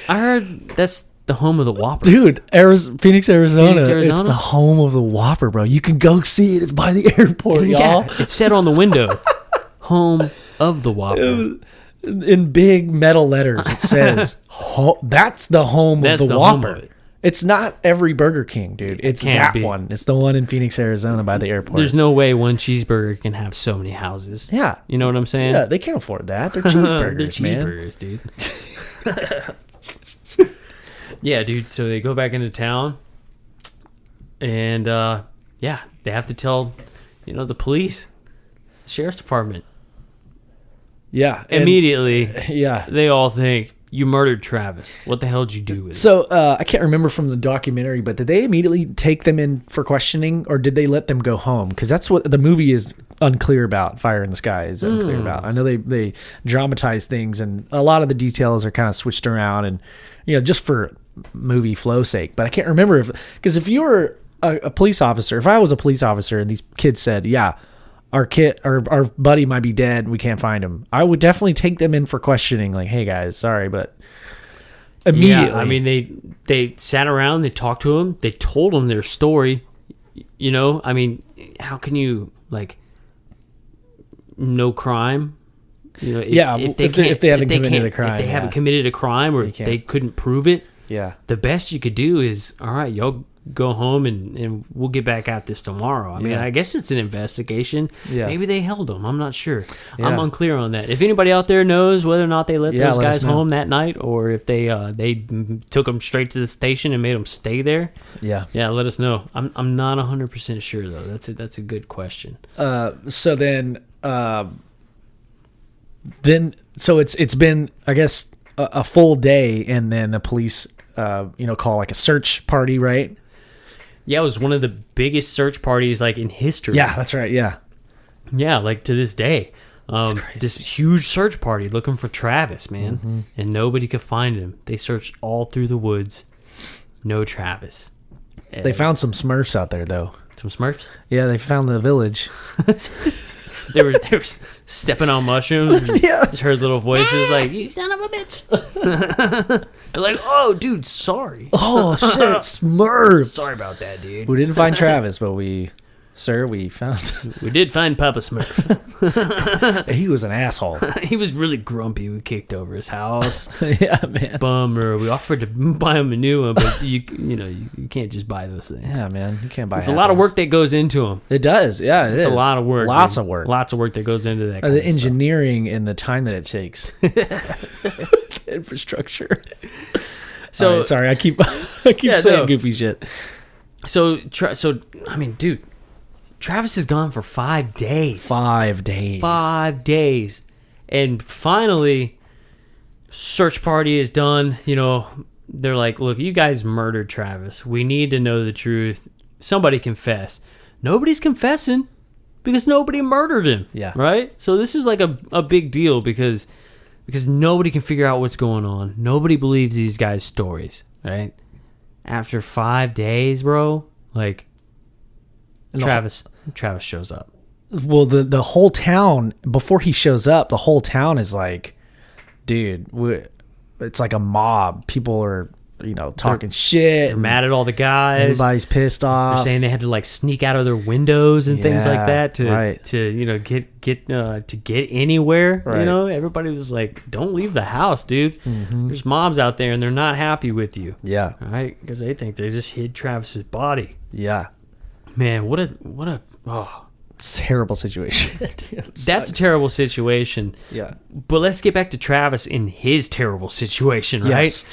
I heard that's the home of the Whopper, dude. Phoenix, Arizona. It's the home of the Whopper, bro. You can go see it. It's by the airport, y'all. It said on the window, "Home of the Whopper." In big metal letters, it says, that's the home of the Whopper. It's not every Burger King, dude. It's that one. It's the one in Phoenix, Arizona by the airport. There's no way one cheeseburger can have so many houses. Yeah. You know what I'm saying? Yeah, they can't afford that. They're cheeseburgers, They're cheeseburgers, dude. Yeah, dude. So they go back into town, and, they have to tell, you know, the police, the sheriff's department. Yeah. Immediately, they all think, you murdered Travis. What the hell did you do with it? So, I can't remember from the documentary, but did they immediately take them in for questioning, or did they let them go home? Because that's what the movie is unclear about. Fire in the Sky is unclear about. I know they dramatize things, and a lot of the details are kind of switched around, and, you know, just for movie flow sake. But I can't remember because if you were a police officer, if I was a police officer and these kids said, our buddy might be dead, we can't find him, I would definitely take them in for questioning, like, hey guys, sorry, but immediately. I mean, they sat around, they talked to him, they told him their story. You know, I mean, how can you, like, no crime? You know, if they haven't committed a crime, if they haven't committed a crime, or they couldn't prove it, the best you could do is, all right, y'all go home and we'll get back at this tomorrow. I mean, I guess it's an investigation. Maybe they held him. I'm not sure. I'm unclear on that. If anybody out there knows whether or not they let those guys home that night, or if they took them straight to the station and made them stay there, let us know. I'm not 100% sure though. That's a good question. So it's been, I guess, a full day, and then the police call like a search party, right? Yeah, it was one of the biggest search parties, like, in history. Yeah, that's right. Yeah, like, to this day, this huge search party looking for Travis, man, and nobody could find him. They searched all through the woods, no Travis. They found some Smurfs out there, though. Some Smurfs? Yeah, they found the village. They were stepping on mushrooms. Just heard little voices like, "You son of a bitch." They're like, "Oh, dude, sorry." Oh shit, Smurfs. Sorry about that, dude. We didn't find Travis, but we sir, we found We did find Papa Smurf. he was an asshole. He was really grumpy. We kicked over his house. Yeah, man. Bummer. We offered to buy him a new one, but you can't just buy those things. Yeah, man. You can't buy. It's a lot of work that goes into them. It does. Yeah, It's a lot of work. Lots dude. of work. Lots of work that goes into that. The engineering and the time that it takes. Infrastructure. So All right, sorry, I keep saying goofy shit. So I mean, dude, Travis is gone for 5 days. 5 days. 5 days, and finally, search party is done. They're like, look, you guys murdered Travis. We need to know the truth. Somebody confess. Nobody's confessing because nobody murdered him. Yeah. Right. So this is like a big deal because nobody can figure out what's going on. Nobody believes these guys' stories, right? After 5 days, bro, like Travis shows up. Well, the whole town, before he shows up, the whole town is like, dude, it's like a mob. People are, talking shit. They're mad at all the guys. Everybody's pissed off. They're saying they had to like sneak out of their windows and things like that right. to get anywhere. Right. Everybody was like, "Don't leave the house, dude. Mm-hmm. There's mobs out there and they're not happy with you." Yeah. Right? Because they think they just hid Travis's body. Yeah. Man, what a terrible situation. That's a terrible situation. Yeah. But let's get back to Travis in his terrible situation, right? Yes.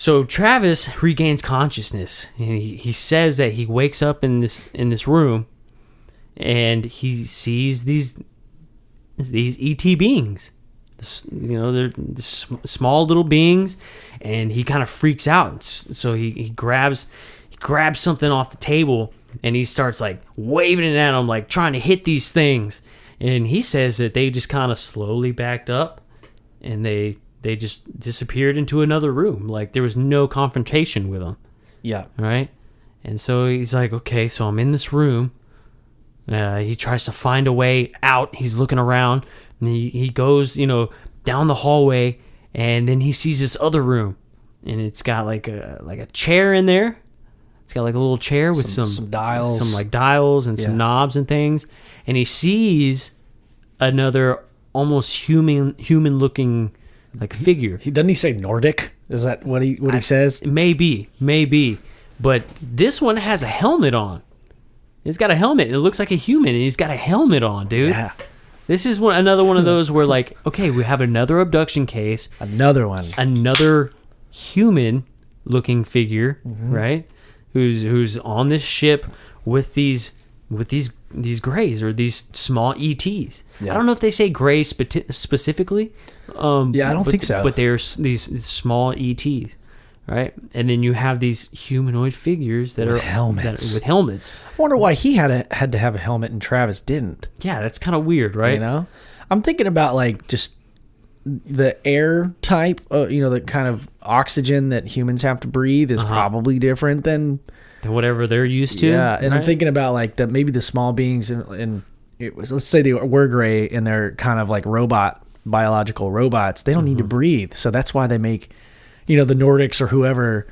So Travis regains consciousness, and he says that he wakes up in this room, and he sees these ET beings. They're small little beings, and he kind of freaks out. So he grabs something off the table, and he starts like waving it at them, like trying to hit these things. And he says that they just kind of slowly backed up, and they just disappeared into another room. Like there was no confrontation with them. Yeah. Right? And so he's like, okay, so I'm in this room. He tries to find a way out. He's looking around, and he goes, down the hallway, and then he sees this other room, and it's got like a chair in there. It's got like a little chair with some dials, and some knobs and things. And he sees another almost human looking like figure. Doesn't he say Nordic? Is that what he says? Maybe. But this one has a helmet on. He's got a helmet. It looks like a human, and he's got a helmet on, dude. Yeah. This is another one of those where, like, okay, we have another abduction case. Another one. Another human-looking figure, right? Who's on this ship with these grays or these small ETs. Yeah. I don't know if they say gray specifically. I don't think so. But there's these small ETs, right? And then you have these humanoid figures that with helmets. I wonder why he had to have a helmet and Travis didn't. Yeah, that's kind of weird, right? I'm thinking about like just the air type, the kind of oxygen that humans have to breathe is probably different than whatever they're used to. Yeah, and right? I'm thinking about like maybe the small beings and it was, let's say they were gray and they're kind of like biological robots. They don't need to breathe, so that's why they make, the Nordics or whoever,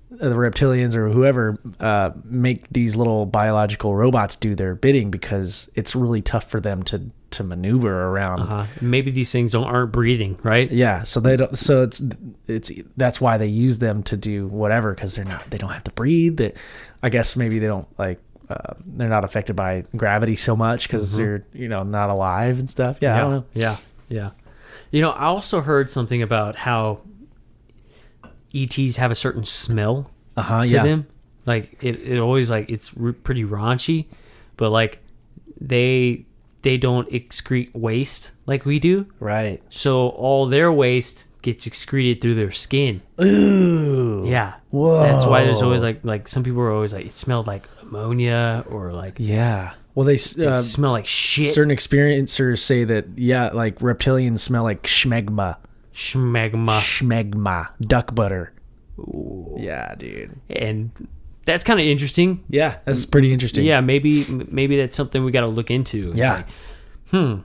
the reptilians or whoever, make these little biological robots do their bidding because it's really tough for them to maneuver around. Maybe these things aren't breathing, right? Yeah, so they don't. So it's that's why they use them to do whatever, because they don't have to breathe. I guess maybe they don't like. They're not affected by gravity so much because they're not alive and stuff. Yeah, I don't know. Yeah. I also heard something about how ETs have a certain smell to them. Like it always like it's pretty raunchy, but like they don't excrete waste like we do. Right. So all their waste gets excreted through their skin. Ooh. Yeah. Whoa. That's why there's always like some people are always like it smelled like ammonia or like Well, they smell like shit. Certain experiencers say that like reptilians smell like schmegma, duck butter. Ooh. Yeah, dude. And that's kind of interesting. Yeah, that's pretty interesting. Yeah, maybe that's something we got to look into. It's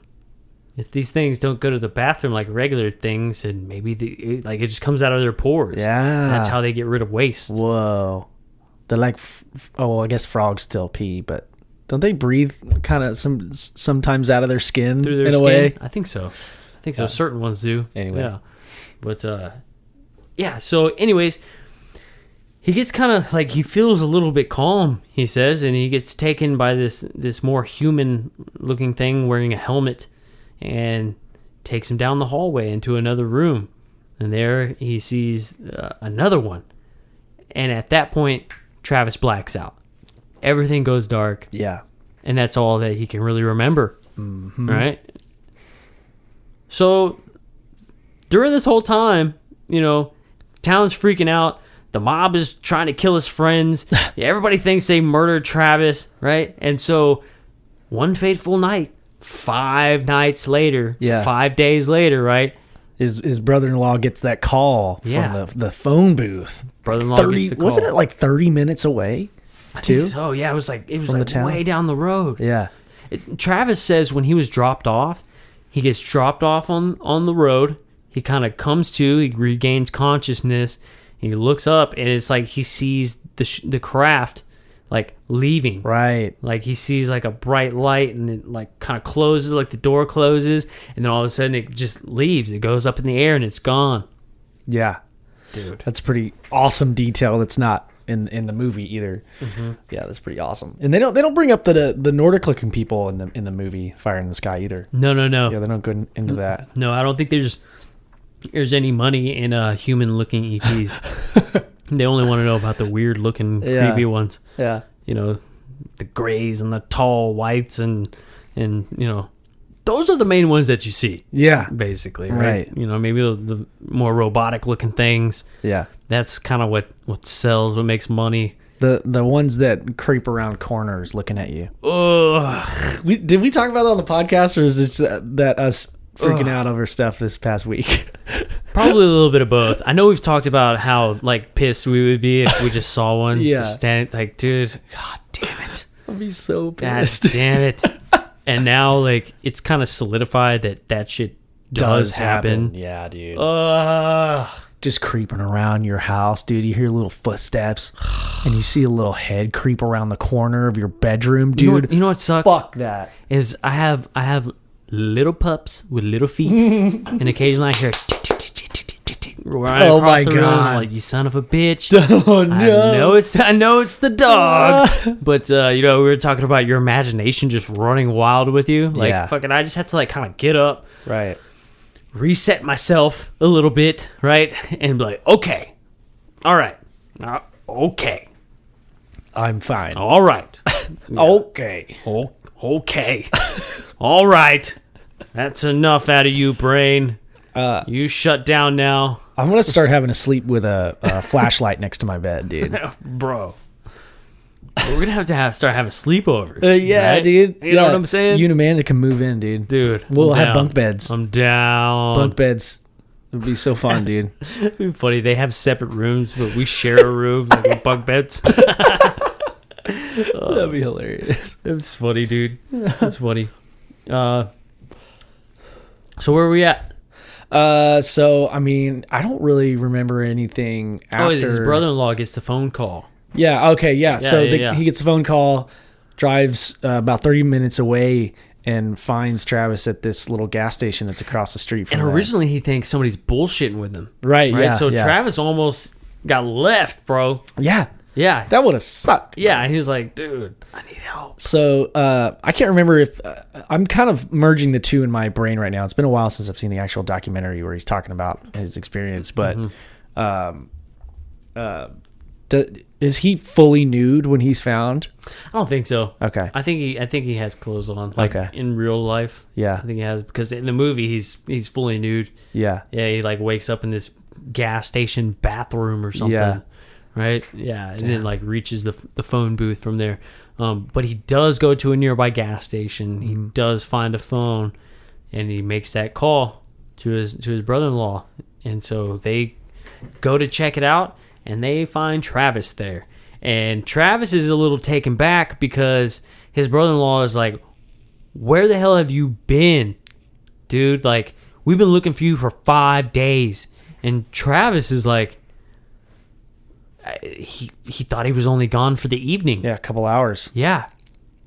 if these things don't go to the bathroom like regular things, and maybe it just comes out of their pores. Yeah, that's how they get rid of waste. Whoa, they're like, I guess frogs still pee, but Don't they breathe kind of sometimes out of their skin Through their in a skin? way? I think so. Certain ones do. Anyway. Yeah. But, yeah. So, anyways, he gets kind of like, he feels a little bit calm, he says, and he gets taken by this more human-looking thing wearing a helmet and takes him down the hallway into another room. And there he sees another one. And at that point, Travis blacks out. Everything goes dark. Yeah. And that's all that he can really remember. Mm-hmm. Right? So, during this whole time, town's freaking out. The mob is trying to kill his friends. Everybody thinks they murdered Travis, right? And so, one fateful night, 5 nights later, 5 days later, right? His brother-in-law gets that call from the phone booth. Brother-in-law gets the call. Wasn't it like 30 minutes away? I think so. Yeah, it was like way down the road. Yeah. Travis says when he was dropped off, he gets dropped off on the road. He kind of comes to, he regains consciousness. He looks up, and it's like he sees the craft like leaving. Right. Like he sees like a bright light, and it like kind of closes, like the door closes, and then all of a sudden it just leaves. It goes up in the air and it's gone. Yeah. Dude. That's pretty awesome detail that's not in the movie either. Mm-hmm. Yeah, that's pretty awesome. And they don't bring up the Nordic looking people in the movie Fire in the Sky either. No. Yeah, they don't go into that. No, I don't think there's any money in human looking ETs. They only want to know about the weird looking creepy ones. Yeah. The grays and the tall whites and those are the main ones that you see. Yeah. Basically, right? Maybe the more robotic looking things. Yeah. That's kind of what sells, what makes money. The ones that creep around corners looking at you. Ugh. Did we talk about that on the podcast, or is it that us freaking out over stuff this past week? Probably a little bit of both. I know we've talked about how like pissed we would be if we just saw one. Yeah. Just stand like, dude, god damn it. I'd be so God pissed. damn it. And now like it's kind of solidified that shit does happen. Yeah, dude. Ugh. Just creeping around your house, dude. You hear little footsteps, and you see a little head creep around the corner of your bedroom, dude. You know what sucks? Fuck that. Is I have little pups with little feet, and occasionally I hear running across the room. I'm like, you son of a bitch! Oh no! I know it's the dog, but we were talking about your imagination just running wild with you. Like fucking, I just have to like kind of get up, right, reset myself a little bit, right, and be like, okay, all right, okay, I'm fine. All right, okay, okay, all right. That's enough out of you, brain. You shut down now. I'm gonna start having to sleep with a flashlight next to my bed, dude. Bro, we're gonna have to start having sleepovers. Yeah, right? dude. You know what I'm saying? You and Amanda can move in, dude. We'll have bunk beds. I'm down. Bunk beds. It'd be so fun, dude. It'd be funny. They have separate rooms, but we share a room like with bunk beds. That'd be hilarious. It's funny, dude. It's funny. So where are we at? So I mean, I don't really remember anything after. His brother-in-law gets the phone call. Yeah. Okay. Yeah. So yeah. He gets a phone call, drives about 30 minutes away, and finds Travis at this little gas station that's across the street from. And originally he thinks somebody's bullshitting with him. Right. Yeah. So Travis almost got left, bro. Yeah. Yeah. That would have sucked. Yeah. He was like, dude, I need help. So I can't remember if I'm kind of merging the two in my brain right now. It's been a while since I've seen the actual documentary where he's talking about his experience. But is he fully nude when he's found? I don't think so. Okay. I think he has clothes on. Like, okay. In real life. Yeah. I think he has, because in the movie he's fully nude. Yeah. Yeah. He like wakes up in this gas station bathroom or something. Yeah. Right. Yeah. And then like reaches the phone booth from there. But he does go to a nearby gas station. He does find a phone, and he makes that call to his brother-in-law. And so they go to check it out, and they find Travis there. And Travis is a little taken back because his brother-in-law is like, where the hell have you been, dude? Like, we've been looking for you for 5 days. And Travis is like, he thought he was only gone for the evening. Yeah, a couple hours. Yeah.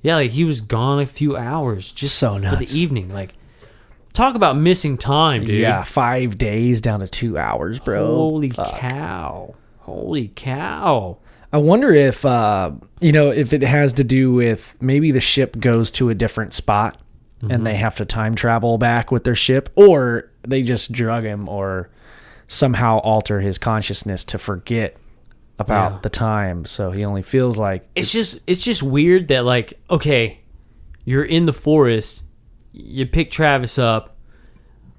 Yeah, like he was gone a few hours just So for nuts. the evening. Like, talk about missing time, dude. Yeah, 5 days down to 2 hours, bro. Holy Fuck. cow. Holy cow. I wonder if, if it has to do with maybe the ship goes to a different spot and they have to time travel back with their ship, or they just drug him or somehow alter his consciousness to forget about the time. So he only feels like It's just weird that, like, okay, you're in the forest, you pick Travis up.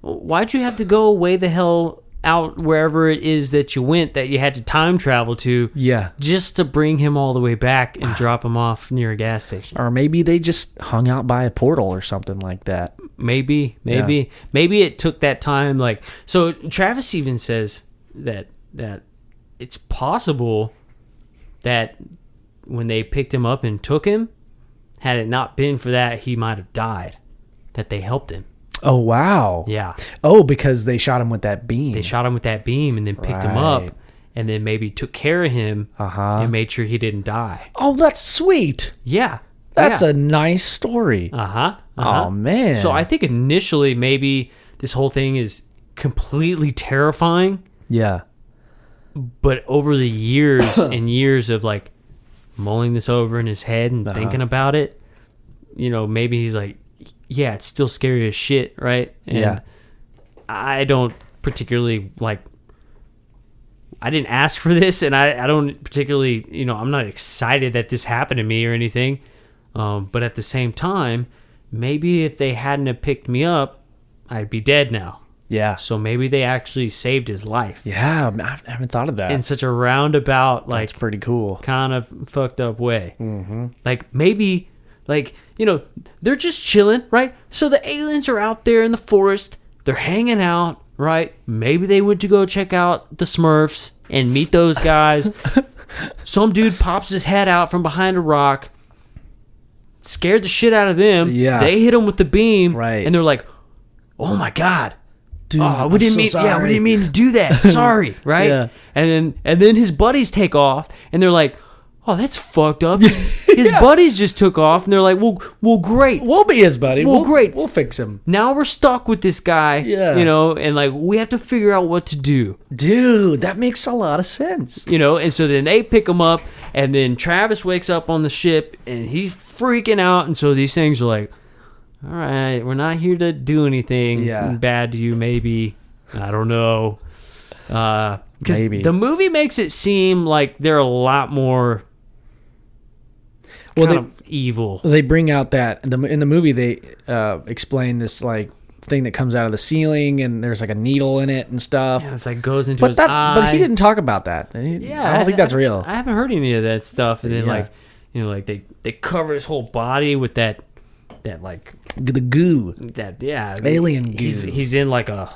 Why'd you have to go way the hell out wherever it is that you went that you had to time travel to just to bring him all the way back and drop him off near a gas station? Or maybe they just hung out by a portal or something like that. Maybe it took that time. Like, so Travis even says that it's possible that when they picked him up and took him, had it not been for that, he might have died. That they helped him. Oh, wow. Yeah. Oh, because they shot him with that beam. They shot him with that beam and then picked him up and then maybe took care of him and made sure he didn't die. Oh, that's sweet. Yeah. That's a nice story. Oh, man. So I think initially maybe this whole thing is completely terrifying. Yeah. But over the years and years of like mulling this over in his head and thinking about it, maybe he's like, yeah, it's still scary as shit, right? And I don't particularly I didn't ask for this, and I don't particularly, I'm not excited that this happened to me or anything. But at the same time, maybe if they hadn't have picked me up, I'd be dead now. Yeah. So maybe they actually saved his life. Yeah, I haven't thought of that. In such a roundabout, that's pretty cool. kind of fucked up way. Mm-hmm. Like maybe, they're just chilling, right? So the aliens are out there in the forest. They're hanging out, right? Maybe they went to go check out the Smurfs and meet those guys. Some dude pops his head out from behind a rock, scared the shit out of them. Yeah. They hit him with the beam, right? And they're like, "Oh my god, dude, we didn't mean, sorry. yeah, we didn't mean to do that. Sorry, right?" Yeah. And then his buddies take off, and they're like, "Oh, that's fucked up." His buddies just took off, and they're like, "Well, great. We'll be his buddy. Well, great. We'll fix him." Now we're stuck with this guy, and we have to figure out what to do." Dude, that makes a lot of sense. And so then they pick him up, and then Travis wakes up on the ship, and he's freaking out, and so these things are like, all right, we're not here to do anything bad to you, maybe. I don't know. Because the movie makes it seem like they're a lot more kind of evil. They bring out that in the movie they explain this thing that comes out of the ceiling, and there's like a needle in it and stuff. Yeah, it's like goes into his eye. But he didn't talk about that. I don't think that's real. I haven't heard any of that stuff. And then they cover his whole body with that the goo. Alien goo. He's in like a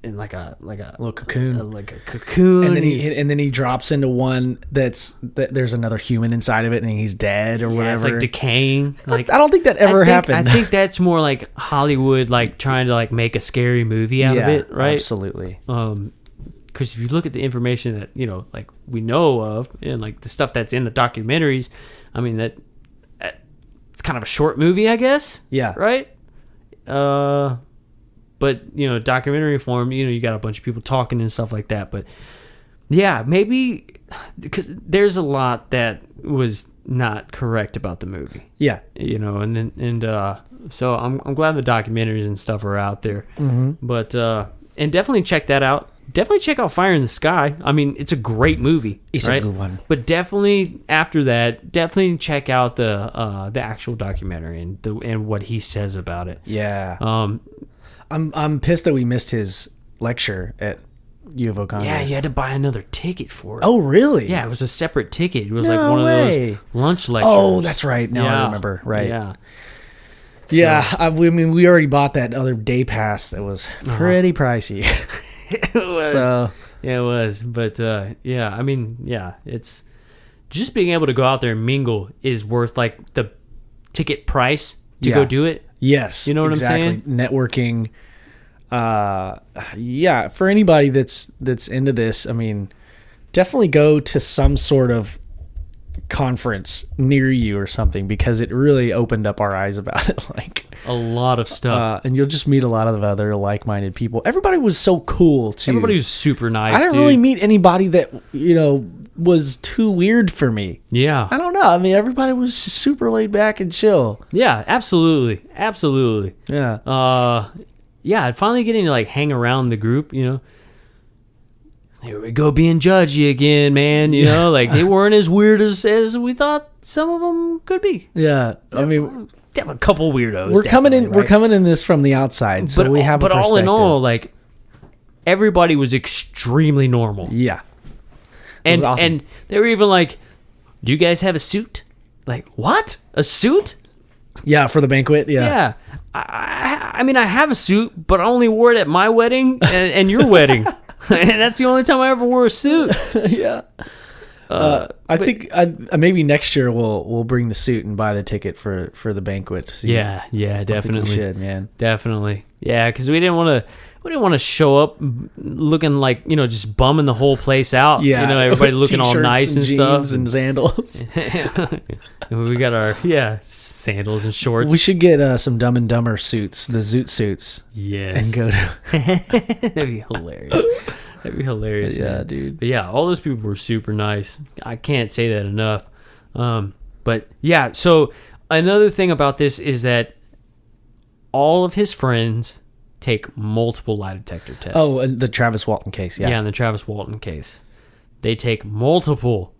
little cocoon. Like a cocoon. And then he drops into one that there's another human inside of it, and he's dead or whatever. It's like decaying. I don't think that ever happened. I think that's more like Hollywood, trying to make a scary movie out of it, right? Absolutely. Because if you look at the information that we know of, and the stuff that's in the documentaries, I mean that it's kind of a short movie, I guess. Yeah. Right. But documentary form, you got a bunch of people talking and stuff like that. But yeah, maybe because there's a lot that was not correct about the movie. Yeah. So I'm glad the documentaries and stuff are out there. Mm-hmm. But and definitely check that out. Definitely check out Fire in the Sky. I mean, it's a great movie. It's a good one. But definitely after that, definitely check out the actual documentary and what he says about it. Yeah. I'm pissed that we missed his lecture at UFO Congress. Yeah, you had to buy another ticket for it. Oh, really? Yeah, it was a separate ticket. It was No one way. of those lunch lectures. Oh, that's right. Now I remember. Right. Yeah. Yeah, I mean, we already bought that other day pass that was pretty pricey. It was. So, yeah, it was. But, yeah, I mean, yeah, it's just being able to go out there and mingle is worth, the ticket price to go do it. Yes. You know what I'm saying? Networking. Yeah, for anybody that's into this, I mean, definitely go to some sort of conference near you or something, because it really opened up our eyes about it. Like a lot of stuff. And you'll just meet a lot of other like-minded people. Everybody was so cool too. Everybody was super nice. I didn't really meet anybody that was too weird for me. Yeah. I don't know. I mean, everybody was just super laid back and chill. Yeah, absolutely. Yeah. Yeah, finally getting to like hang around the group, Here we go being judgy again, man. Like they weren't as weird as we thought some of them could be. Yeah. I mean, they have a couple weirdos. We're coming in. Right? We're coming in this from the outside, so we have. But all in all, like everybody was extremely normal. Yeah. And awesome. and they were even like, "Do you guys have a suit?" Like, what? A suit? Yeah, for the banquet. Yeah. Yeah. I mean, I have a suit, but I only wore it at my wedding and your wedding. And that's the only time I ever wore a suit. Yeah. I think maybe next year we'll bring the suit and buy the ticket for the banquet. To see. Yeah, definitely. We should, man. Definitely. Yeah, because we didn't want to show up looking like just bumming the whole place out. Yeah, everybody looking all nice and stuff and sandals. We got our sandals and shorts. We should get some Dumb and Dumber suits, the zoot suits. Yes, and go to. That'd be hilarious. That'd be hilarious. Yeah, man. dude. But yeah, all those people were super nice. I can't say that enough. But yeah, so another thing about this is that all of his friends take multiple lie detector tests. Oh, and the Travis Walton case, yeah. Yeah, in the Travis Walton case. They take multiple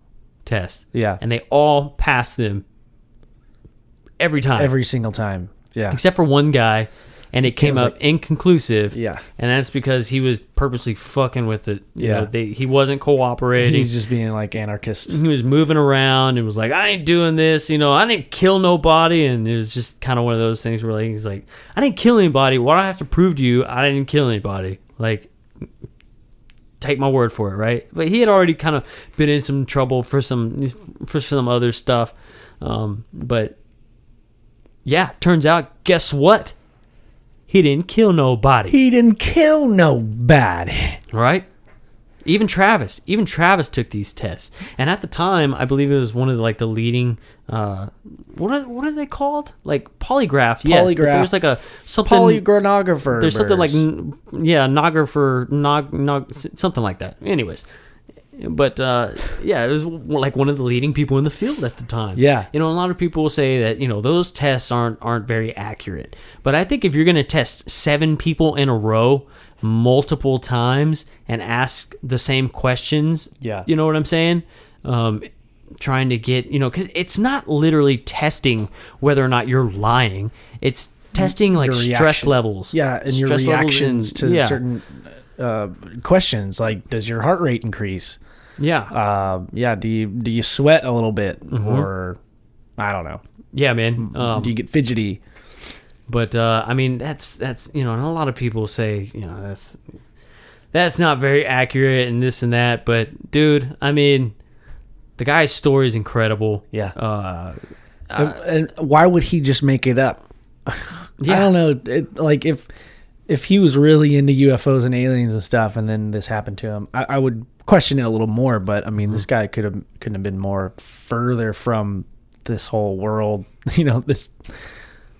tests. Yeah. And they all pass them every time. Every single time. Yeah. Except for one guy, and it came up inconclusive. Yeah. And that's because he was purposely fucking with it. Yeah. He wasn't cooperating. He's just being like anarchist. He was moving around and was like, I ain't doing this. I didn't kill nobody. And it was just kind of one of those things where he's like, I didn't kill anybody. What do I have to prove to you? I didn't kill anybody. Like, take my word for it, right? But he had already kind of been in some trouble for some other stuff. But yeah, turns out, guess what? He didn't kill nobody. He didn't kill nobody. Right? Even Travis took these tests. And at the time, I believe it was one of the leading what are they called? Like polygraph. Yes. Polygraph. There was like something polygranographer. There's something like nographer, something like that. Anyways, but it was like one of the leading people in the field at the time. Yeah. A lot of people will say that those tests aren't very accurate. But I think if you're going to test 7 people in a row multiple times and ask the same questions, you know what I'm saying? Trying to get, because it's not literally testing whether or not you're lying. It's testing like stress levels. Yeah, and your reactions to certain questions, like does your heart rate increase? Yeah. Do you sweat a little bit, or I don't know. Yeah, man. Do you get fidgety? But I mean, that's and a lot of people say that's not very accurate and this and that. But dude, I mean, the guy's story is incredible. Yeah. And why would he just make it up? Yeah. I don't know. Like if he was really into UFOs and aliens and stuff, and then this happened to him, I would question it a little more. But I mean, this guy couldn't have been more further from this whole world, this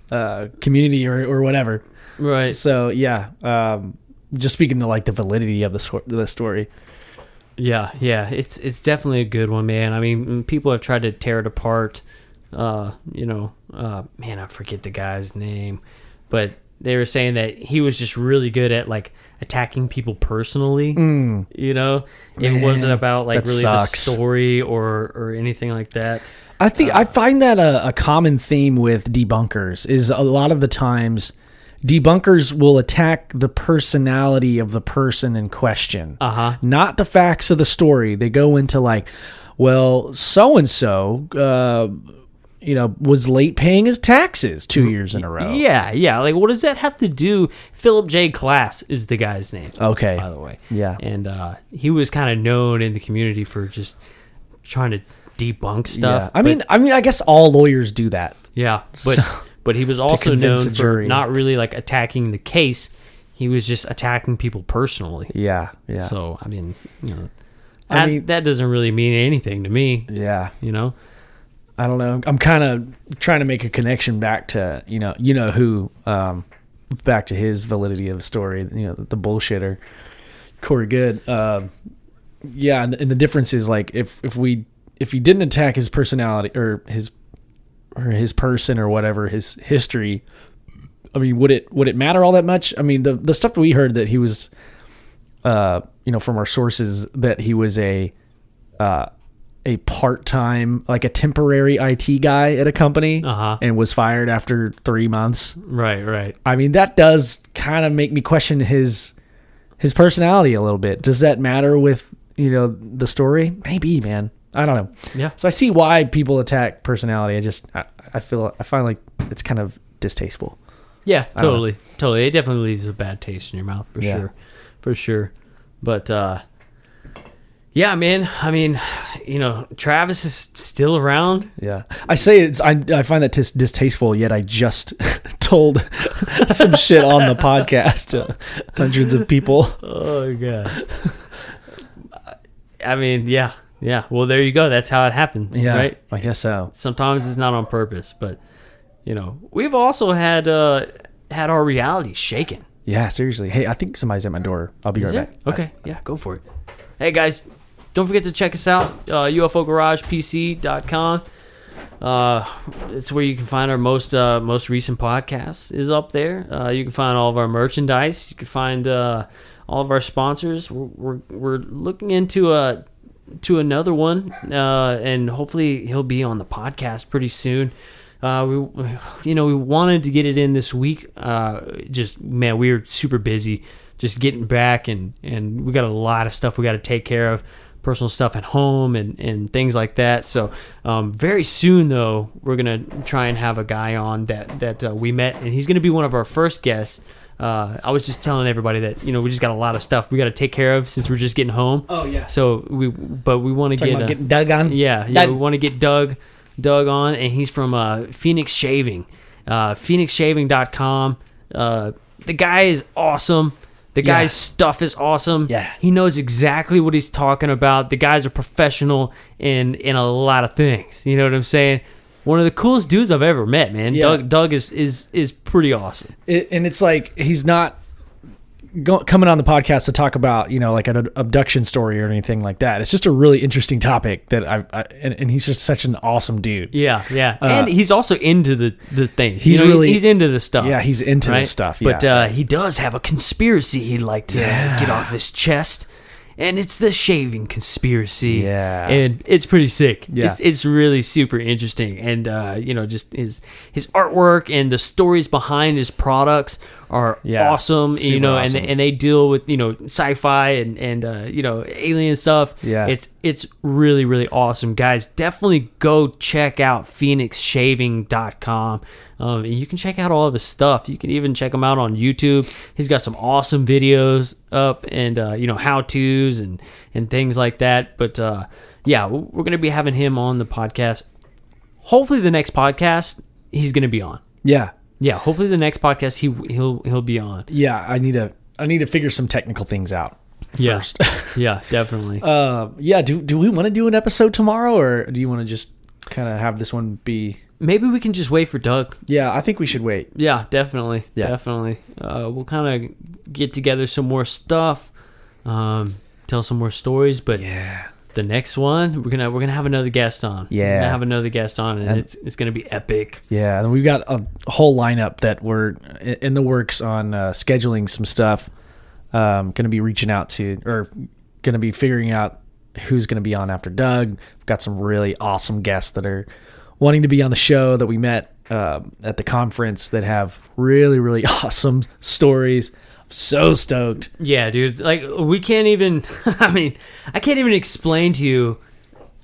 community or whatever. Right. So yeah, just speaking to like the validity of the story. Yeah, it's definitely a good one, man. I mean, people have tried to tear it apart. Man, I forget the guy's name, but they were saying that he was just really good at like attacking people personally. It wasn't about like really sucks. the story or anything like that. I think I find that a common theme with debunkers is a lot of the times debunkers will attack the personality of the person in question, not the facts of the story. They go into like, well, so-and-so, was late paying his taxes 2 years in a row. Yeah. Like, what does that have to do? Philip J. Class is the guy's name. Okay. By the way. Yeah. And he was kind of known in the community for just trying to debunk stuff. Yeah. I mean, I guess all lawyers do that. Yeah. But he was also known for not really like attacking the case. He was just attacking people personally. Yeah. So, I mean, that doesn't really mean anything to me. Yeah. I don't know. I'm kind of trying to make a connection back to, who, back to his validity of the story, the bullshitter, Corey Good. Yeah. And the difference is like, if he didn't attack his personality or his person or whatever, his history, I mean, would it matter all that much? I mean, the stuff that we heard that he was, from our sources, that he was a part-time, like a temporary IT guy at a company, and was fired after 3 months. Right. I mean, that does kind of make me question his personality a little bit. Does that matter with, the story? Maybe, man. I don't know. Yeah. So I see why people attack personality. I find like it's kind of distasteful. Yeah, totally. It definitely leaves a bad taste in your mouth for sure. But yeah, man. I mean, Travis is still around. Yeah, I say I find that distasteful. Yet I just told some shit on the podcast to hundreds of people. Oh god. I mean, yeah. Well, there you go. That's how it happens. Yeah, right. I guess so. Sometimes it's not on purpose, but we've also had our reality shaken. Yeah, seriously. Hey, I think somebody's at my door. I'll be right back. Okay. Yeah, go for it. Hey guys, don't forget to check us out. UFOGaragePC.com. It's where you can find our most recent podcast is up there. You can find all of our merchandise. You can find all of our sponsors. We're looking into another one, and hopefully he'll be on the podcast pretty soon. We wanted to get it in this week. We were super busy just getting back, and we got a lot of stuff we got to take care of, personal stuff at home and things like that. So very soon though, we're gonna try and have a guy on that we met, and he's gonna be one of our first guests. I was just telling everybody that we just got a lot of stuff we got to take care of since we're just getting home. Oh yeah. So we want to getting Doug on. Yeah. We want to get Doug on, and he's from Phoenix Shaving, phoenixshaving.com. The guy is awesome. The guy's stuff is awesome. Yeah. He knows exactly what he's talking about. The guy's a professional in a lot of things. You know what I'm saying? One of the coolest dudes I've ever met, man. Yeah. Doug is pretty awesome. And it's like he's not coming on the podcast to talk about like an abduction story or anything like that. It's just a really interesting topic that and he's just such an awesome dude. Yeah. And he's also into the thing. He's he's into the stuff. Yeah, he's into the stuff. Yeah. But he does have a conspiracy he'd like to get off his chest. And it's the shaving conspiracy. Yeah. And it's pretty sick. Yeah. It's really super interesting. And, just his artwork and the stories behind his products are awesome. Awesome. And they deal with, sci-fi and alien stuff. Yeah. It's really, really awesome. Guys, definitely go check out phoenixshaving.com. And you can check out all of his stuff. You can even check him out on YouTube. He's got some awesome videos up and, how-tos and things like that. But, we're going to be having him on the podcast. Hopefully the next podcast he's going to be on. Yeah. Yeah, hopefully the next podcast he'll be on. Yeah, I need to figure some technical things out first. Yeah, definitely. Do we want to do an episode tomorrow, or do you want to just kind of have this one be... Maybe we can just wait for Doug. Yeah, I think we should wait. Yeah, definitely. Yeah. Definitely. We'll kind of get together some more stuff, tell some more stories, but the next one we're gonna have another guest on. Yeah, we're gonna have another guest on, and it's gonna be epic. Yeah, and we've got a whole lineup that we're in the works on scheduling some stuff. Gonna be reaching out to, or gonna be figuring out who's gonna be on after Doug. We've got some really awesome guests that are wanting to be on the show that we met at the conference that have really, really awesome stories. So stoked. Yeah, dude. Like, we can't even, I can't even explain to you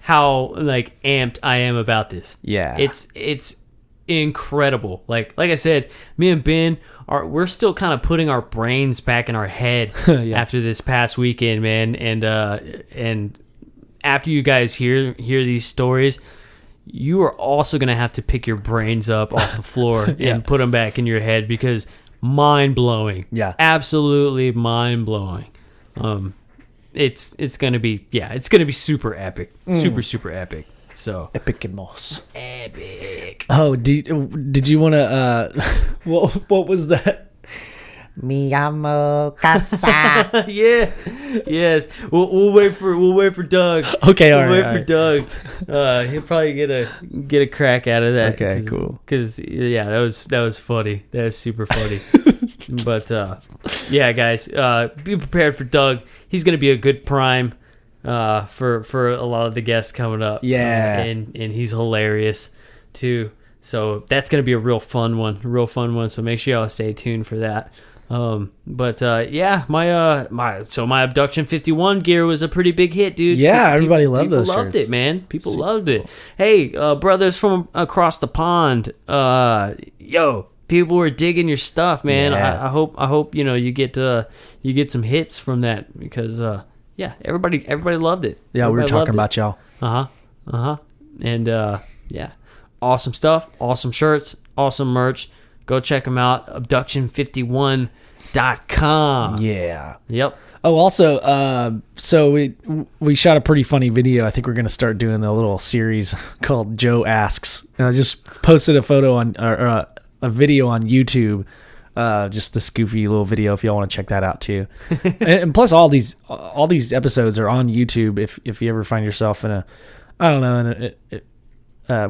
how, like, amped I am about this. Yeah. It's incredible. Like I said, me and Ben, we're still kind of putting our brains back in our head after this past weekend, man. And after you guys hear these stories, you are also going to have to pick your brains up off the floor and put them back in your head, because mind-blowing. Yeah. Absolutely mind-blowing. It's going to be super epic. Super, super epic. So Epicemos. epic. Oh, did you want to? What was that? Mi amo casa. Yeah, yes. We'll wait for Doug. Okay, all we'll right. wait for Doug. He'll probably get a crack out of that. Okay, cool. Because yeah, that was funny. That was super funny. But yeah, guys, be prepared for Doug. He's gonna be a good prime for a lot of the guests coming up. Yeah, and he's hilarious too. So that's gonna be a real fun one. So make sure y'all stay tuned for that. But yeah, my Abduction 51 gear was a pretty big hit, dude. Yeah, everybody loved those People loved shirts. it, man. People loved it. Hey, brothers from across the pond, yo, people were digging your stuff, man. Yeah. I hope you get some hits from that because yeah, everybody loved it. Yeah, we were Everybody talking loved it. about y'all. And yeah, awesome stuff, awesome shirts, awesome merch. Go check them out, abduction51.com. Yeah. Yep. Oh, also, so we shot a pretty funny video. I think we're gonna start doing a little series called Joe Asks. And I just posted a photo on or a video on YouTube. Just this goofy little video if y'all want to check that out too. and plus, all these episodes are on YouTube. If you ever find yourself in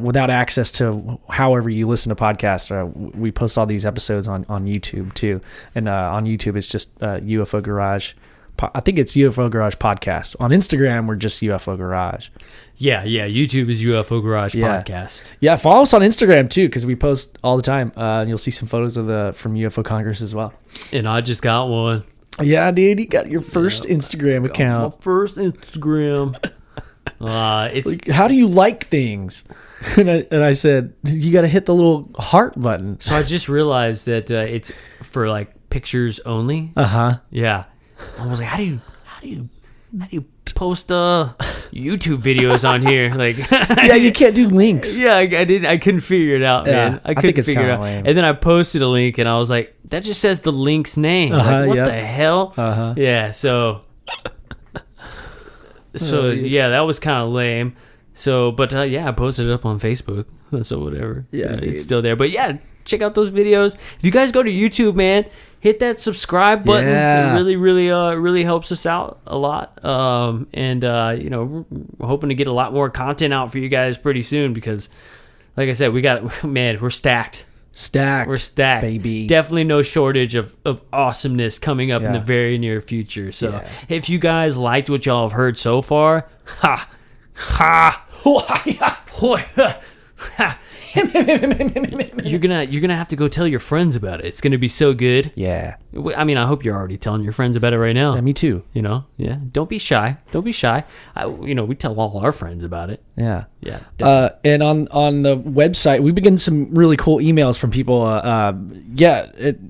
without access to however you listen to podcasts, we post all these episodes on YouTube too. And on YouTube, it's just UFO Garage. I think it's UFO Garage Podcast. On Instagram, we're just UFO Garage. Yeah. YouTube is UFO Garage Podcast. Yeah, follow us on Instagram too, because we post all the time. And you'll see some photos from UFO Congress as well. And I just got one. Yeah, dude, you got your first Instagram account. My first Instagram. It's Like, how do you like things? And I said, you got to hit the little heart button. so I just realized that it's for like pictures only. Yeah. I was like, how do you post YouTube videos on here? Like, Yeah, you can't do links. yeah, I couldn't figure it out, Yeah, man. I couldn't think it's figure it kinda out. lame. And then I posted a link, and I was like, that just says the link's name. Like, what yep. the hell? Yeah. So yeah, that was kind of lame. So, but yeah, I posted it up on Facebook. So whatever. Yeah, it's dude. still there. But yeah, check out those videos. If you guys go to YouTube, man, hit that subscribe button. Yeah. It really helps us out a lot. And we're hoping to get a lot more content out for you guys pretty soon because, like I said, we're stacked. We're stacked, baby. Definitely no shortage of awesomeness coming up in the Yeah. very near future. So Yeah. if you guys liked what y'all have heard so far, you're gonna have to go tell your friends about it. It's gonna be so good. Yeah. I mean, I hope you're already telling your friends about it right now. Yeah, me too. Yeah. Don't be shy. We tell all our friends about it. Yeah. Yeah. Definitely. And on the website, we've been getting some really cool emails from people.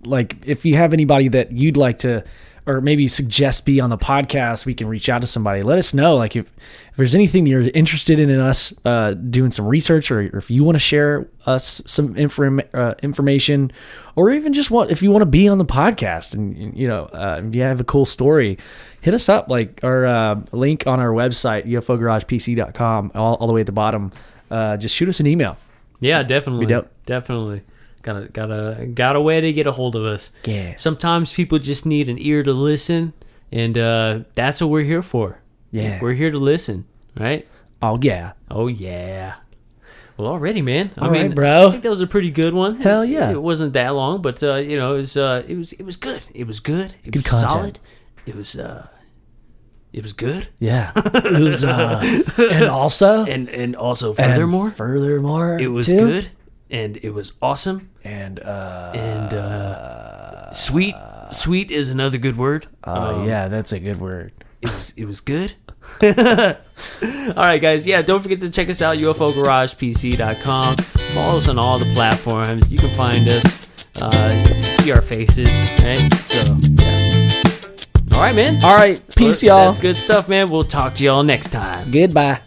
Like if you have anybody that you'd like to, or maybe suggest be on the podcast, we can reach out to somebody. Let us know. Like if there's anything you're interested in us doing some research, or if you want to share us some information, or even just if you want to be on the podcast, and if you have a cool story, hit us up. Like our link on our website, UFOGaragePC.com, all the way at the bottom. Just shoot us an email. Yeah, definitely. Be dope. Definitely. Got a way to get a hold of us. Yeah. Sometimes people just need an ear to listen, and that's what we're here for. Yeah. We're here to listen, right? Oh yeah. Oh yeah. Well, already, man. All right, bro. I think that was a pretty good one. Hell yeah. It wasn't that long, but it was good. It was good. It Good was content. solid. It was good. Yeah. It was and also And also furthermore, it was too. good and it was awesome. And Sweet is another good word. yeah, that's a good word. It was good. All right, guys. Yeah, don't forget to check us out, UFOGaragePC.com. Follow us on all the platforms. You can find us, see our faces, right? So, yeah. All right, man. All right, peace, y'all. That's good stuff, man. We'll talk to y'all next time. Goodbye.